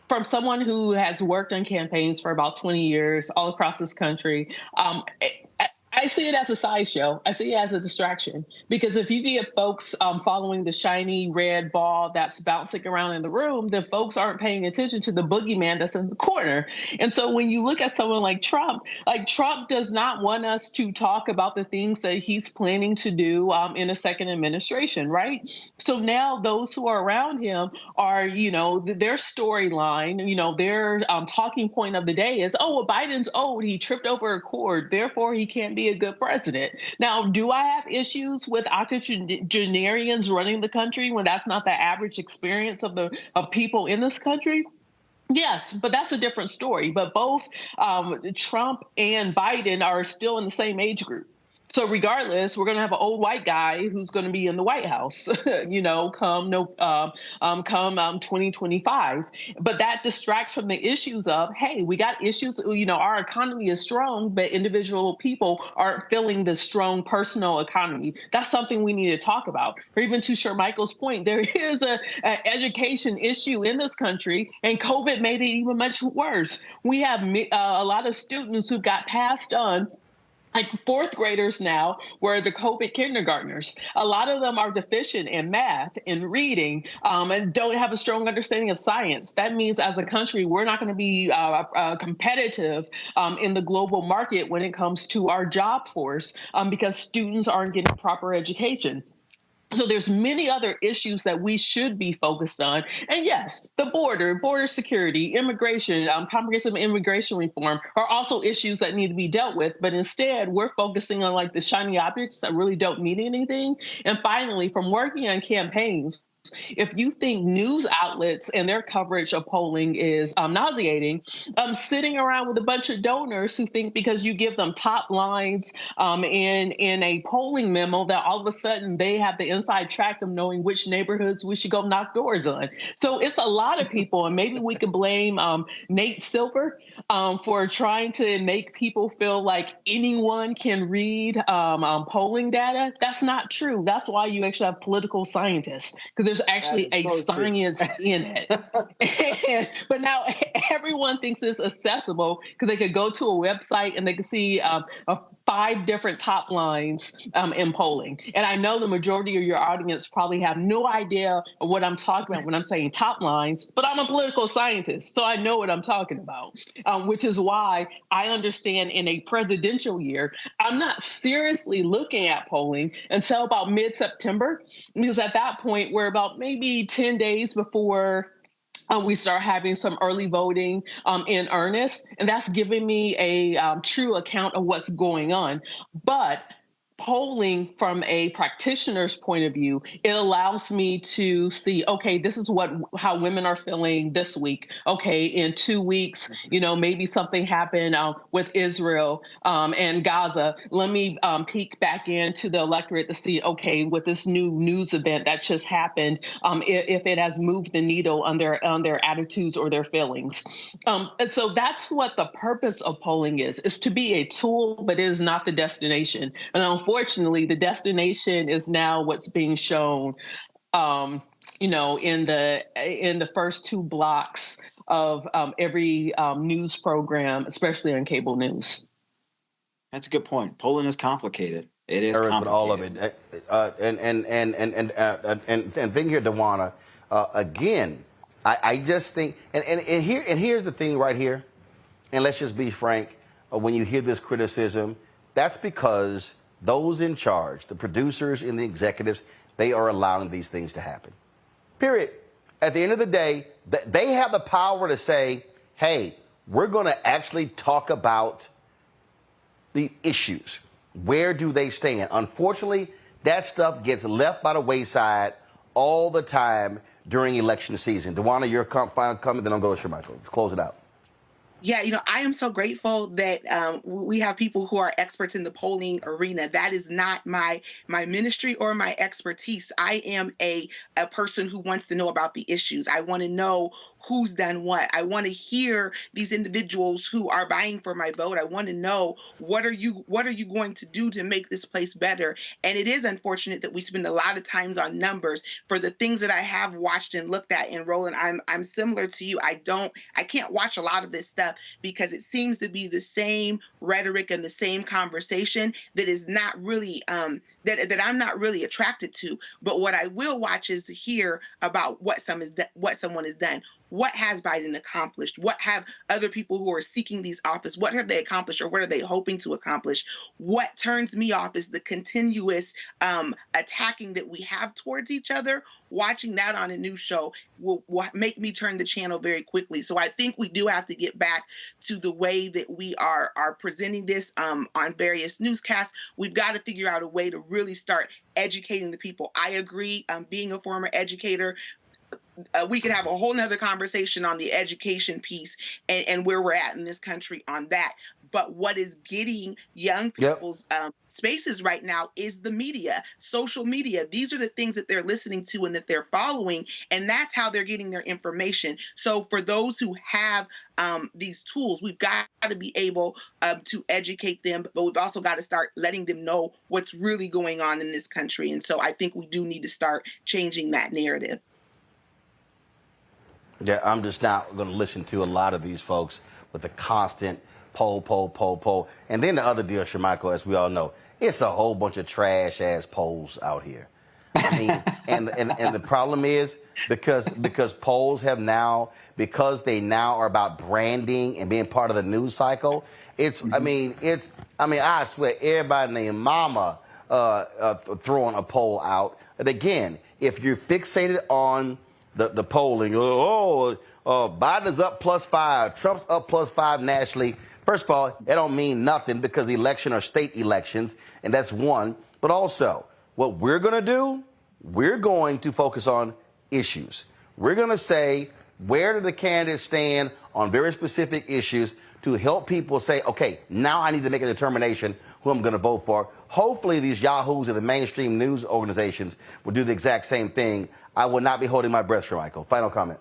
from someone who has worked on campaigns for about 20 years all across this country, I see it as a sideshow. I see it as a distraction, because if you get folks following the shiny red ball that's bouncing around in the room, then folks aren't paying attention to the boogeyman that's in the corner. And so when you look at someone like Trump does not want us to talk about the things that he's planning to do in a second administration, right? So now those who are around him are, their storyline, their talking point of the day is, oh, well, Biden's old. He tripped over a cord. Therefore, he can't be a good president. Now, do I have issues with octogenarians running the country when that's not the average experience of people in this country? Yes, but that's a different story. But both Trump and Biden are still in the same age group. So regardless, we're going to have an old white guy who's going to be in the White House, come 2025. But that distracts from the issues of, hey, we got issues. Our economy is strong, but individual people aren't feeling the strong personal economy. That's something we need to talk about. Or even to Shermichael's point, there is an education issue in this country, and COVID made it even much worse. We have a lot of students who got passed on, like fourth graders now, were the COVID kindergartners. A lot of them are deficient in math and reading, and don't have a strong understanding of science. That means as a country, we're not going to be competitive in the global market when it comes to our job force because students aren't getting proper education. So there's many other issues that we should be focused on. And yes, the border security, immigration, comprehensive immigration reform are also issues that need to be dealt with. But instead, we're focusing on like the shiny objects that really don't mean anything. And finally, from working on campaigns, if you think news outlets and their coverage of polling is nauseating, sitting around with a bunch of donors who think because you give them top lines in a polling memo that all of a sudden they have the inside track of knowing which neighborhoods we should go knock doors on. So it's a lot of people, and maybe we could blame Nate Silver for trying to make people feel like anyone can read polling data. That's not true. That's why you actually have political scientists, because there's actually a science in it. But now everyone thinks it's accessible because they could go to a website and they can see 5 different top lines in polling. And I know the majority of your audience probably have no idea of what I'm talking about when I'm saying top lines, but I'm a political scientist, so I know what I'm talking about, which is why I understand in a presidential year, I'm not seriously looking at polling until about mid-September, because at that point, we're about maybe 10 days before we start having some early voting in earnest, and that's giving me a true account of what's going on. But polling from a practitioner's point of view, it allows me to see, okay, this is how women are feeling this week. Okay, in 2 weeks, maybe something happened with Israel and Gaza. Let me peek back into the electorate to see, okay, with this new news event that just happened, if it has moved the needle on their attitudes or their feelings. And so that's what the purpose of polling is to be a tool, but it is not the destination. And unfortunately, the destination is now what's being shown, in the first 2 blocks of every news program, especially on cable news. That's a good point. Polling is complicated. It is complicated. All of it, and thing here, Dewana, again, I just think, and here's the thing right here, and let's just be frank. When you hear this criticism, that's because those in charge, the producers and the executives, they are allowing these things to happen. Period. At the end of the day, they have the power to say, hey, we're going to actually talk about the issues. Where do they stand? Unfortunately, that stuff gets left by the wayside all the time during election season. Dewana, your final comment, then I'll go to Shermichael. Let's close it out. Yeah, I am so grateful that we have people who are experts in the polling arena. That is not my ministry or my expertise. I am a person who wants to know about the issues. I want to know who's done what. I want to hear these individuals who are vying for my vote. I want to know what are you going to do to make this place better. And it is unfortunate that we spend a lot of times on numbers. For the things that I have watched and looked at, and Roland, I'm similar to you. I can't watch a lot of this stuff because it seems to be the same rhetoric and the same conversation that is not really that I'm not really attracted to. But what I will watch is to hear about what someone has done. What has Biden accomplished? What have other people who are seeking these office, what have they accomplished, or what are they hoping to accomplish? What turns me off is the continuous attacking that we have towards each other. Watching that on a news show will make me turn the channel very quickly. So I think we do have to get back to the way that we are presenting this on various newscasts. We've got to figure out a way to really start educating the people. I agree. Being a former educator, we could have a whole nother conversation on the education piece and where we're at in this country on that. But what is getting young people's spaces right now is the media, social media. These are the things that they're listening to and that they're following, and that's how they're getting their information. So for those who have these tools, we've got to be able to educate them, but we've also got to start letting them know what's really going on in this country. And so I think we do need to start changing that narrative. Yeah, I'm just not going to listen to a lot of these folks with the constant poll. And then the other deal, Shamichael, as we all know, it's a whole bunch of trash-ass polls out here. I mean, and the problem is because polls have now, because they now are about branding and being part of the news cycle, I swear everybody named Mama throwing a poll out. And again, if you're fixated on the polling, Biden is up +5, Trump's up +5 nationally. First of all, that don't mean nothing because the election are state elections, and that's one. But also, what we're going to do, we're going to focus on issues. We're going to say, where do the candidates stand on very specific issues to help people say, okay, now I need to make a determination who I'm going to vote for. Hopefully these yahoos and the mainstream news organizations will do the exact same thing. I will not be holding my breath, Michael. Final comment.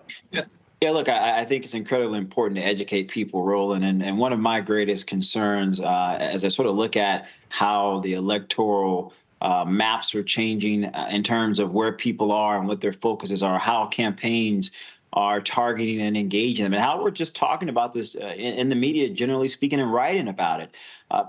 Yeah, look, I think it's incredibly important to educate people, Roland. And one of my greatest concerns as I sort of look at how the electoral maps are changing in terms of where people are and what their focuses are, how campaigns are targeting and engaging them, and how we're just talking about this in the media, generally speaking, and writing about it.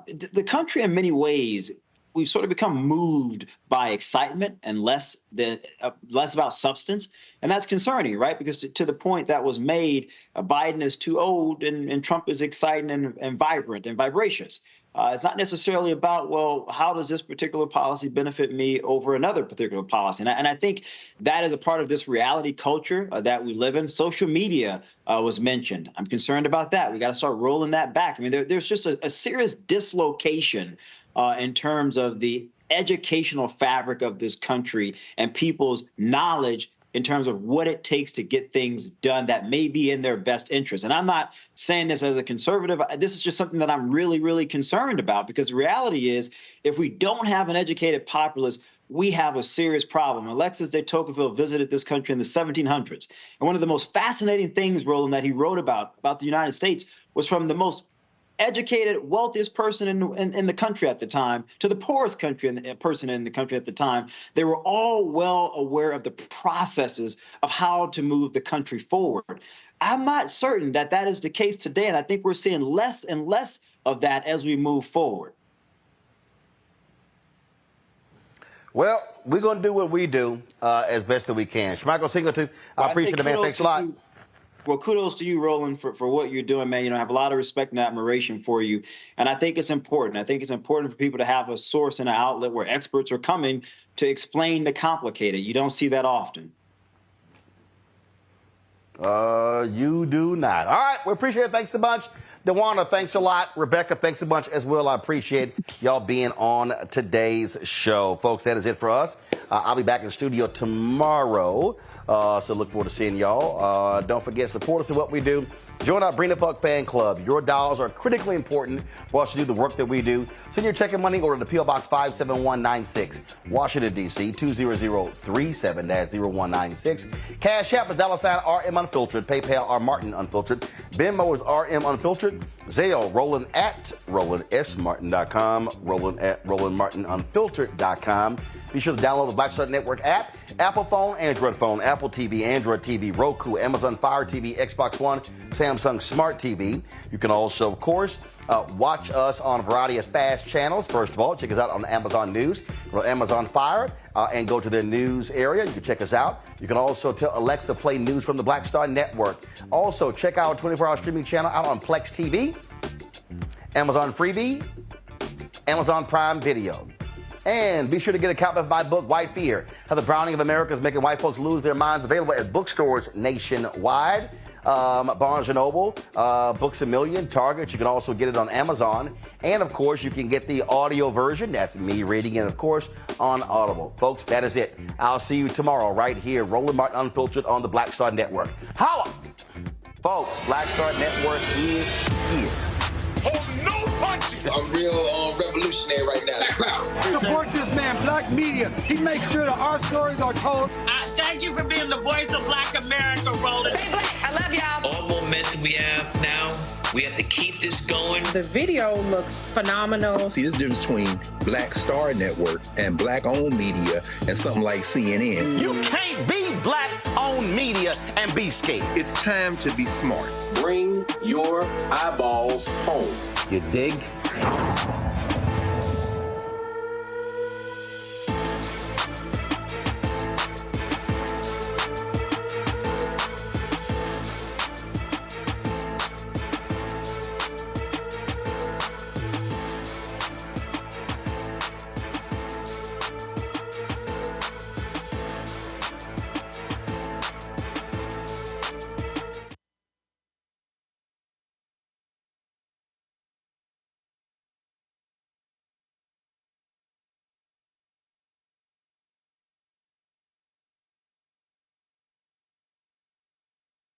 The country, in many ways, we've sort of become moved by excitement and less about substance. And that's concerning, right? Because to the point that was made, Biden is too old and Trump is exciting and vibrant and vivacious. It's not necessarily about, well, how does this particular policy benefit me over another particular policy? And I think that is a part of this reality culture that we live in. Social media was mentioned. I'm concerned about that. We got to start rolling that back. I mean, there's just a serious dislocation in terms of the educational fabric of this country and people's knowledge in terms of what it takes to get things done that may be in their best interest. And I'm not saying this as a conservative. This is just something that I'm really, really concerned about, because the reality is if we don't have an educated populace, we have a serious problem. Alexis de Tocqueville visited this country in the 1700s. And one of the most fascinating things, Roland, that he wrote about the United States was from the most educated, wealthiest person in the country at the time to the poorest person in the country at the time. They were all well aware of the processes of how to move the country forward. I'm not certain that that is the case today, and I think we're seeing less and less of that as we move forward. Well, we're going to do what we do as best that we can. Michael Singleton, I appreciate it, man. Thanks a lot. Well, kudos to you, Roland, for what you're doing, man. You know, I have a lot of respect and admiration for you. And I think it's important. I think it's important for people to have a source and an outlet where experts are coming to explain the complicated. You don't see that often. You do not. All right. We appreciate it. Thanks a bunch. DeWanda, thanks a lot. Rebecca, thanks a bunch as well. I appreciate y'all being on today's show. Folks, that is it for us. I'll be back in the studio tomorrow, so look forward to seeing y'all. Don't forget, support us in what we do. Join our Bring the Fuck fan club. Your dollars are critically important for us to do the work that we do. Send your check and money order to P.O. Box 57196, Washington, D.C. 20037-0196. Cash App is $RM Unfiltered. PayPal R Martin Unfiltered. Venmo is RM Unfiltered. Zelle, Roland at RolandSMartin.com. Roland at RolandMartinUnfiltered.com. Be sure to download the Black Star Network app. Apple phone, Android phone, Apple TV, Android TV, Roku, Amazon Fire TV, Xbox One, Samsung Smart TV. You can also, of course, watch us on a variety of fast channels. First of all, check us out on Amazon News, or Amazon Fire, and go to their news area. You can check us out. You can also tell Alexa play news from the Black Star Network. Also, check out our 24-hour streaming channel out on Plex TV, Amazon Freebie, Amazon Prime Video. And be sure to get a copy of my book, White Fear, How the Browning of America is Making White Folks Lose Their Minds, available at bookstores nationwide. Barnes & Noble, Books A Million, Target. You can also get it on Amazon. And, of course, you can get the audio version. That's me reading it, of course, on Audible. Folks, that is it. I'll see you tomorrow right here, Roland Martin Unfiltered on the Black Star Network. Holla! Folks, Black Star Network is here. Oh, no! punches. I'm real revolutionary right now. Black power. Support this man, Black media. He makes sure that our stories are told. Thank you for being the voice of Black America, Roland. Stay black. I love y'all. All momentum we have now, we have to keep this going. The video looks phenomenal. See, this difference between Black Star Network and Black-owned media and something like CNN. You can't be Black-owned media and be scared. It's time to be smart. Bring your eyeballs home. You dig?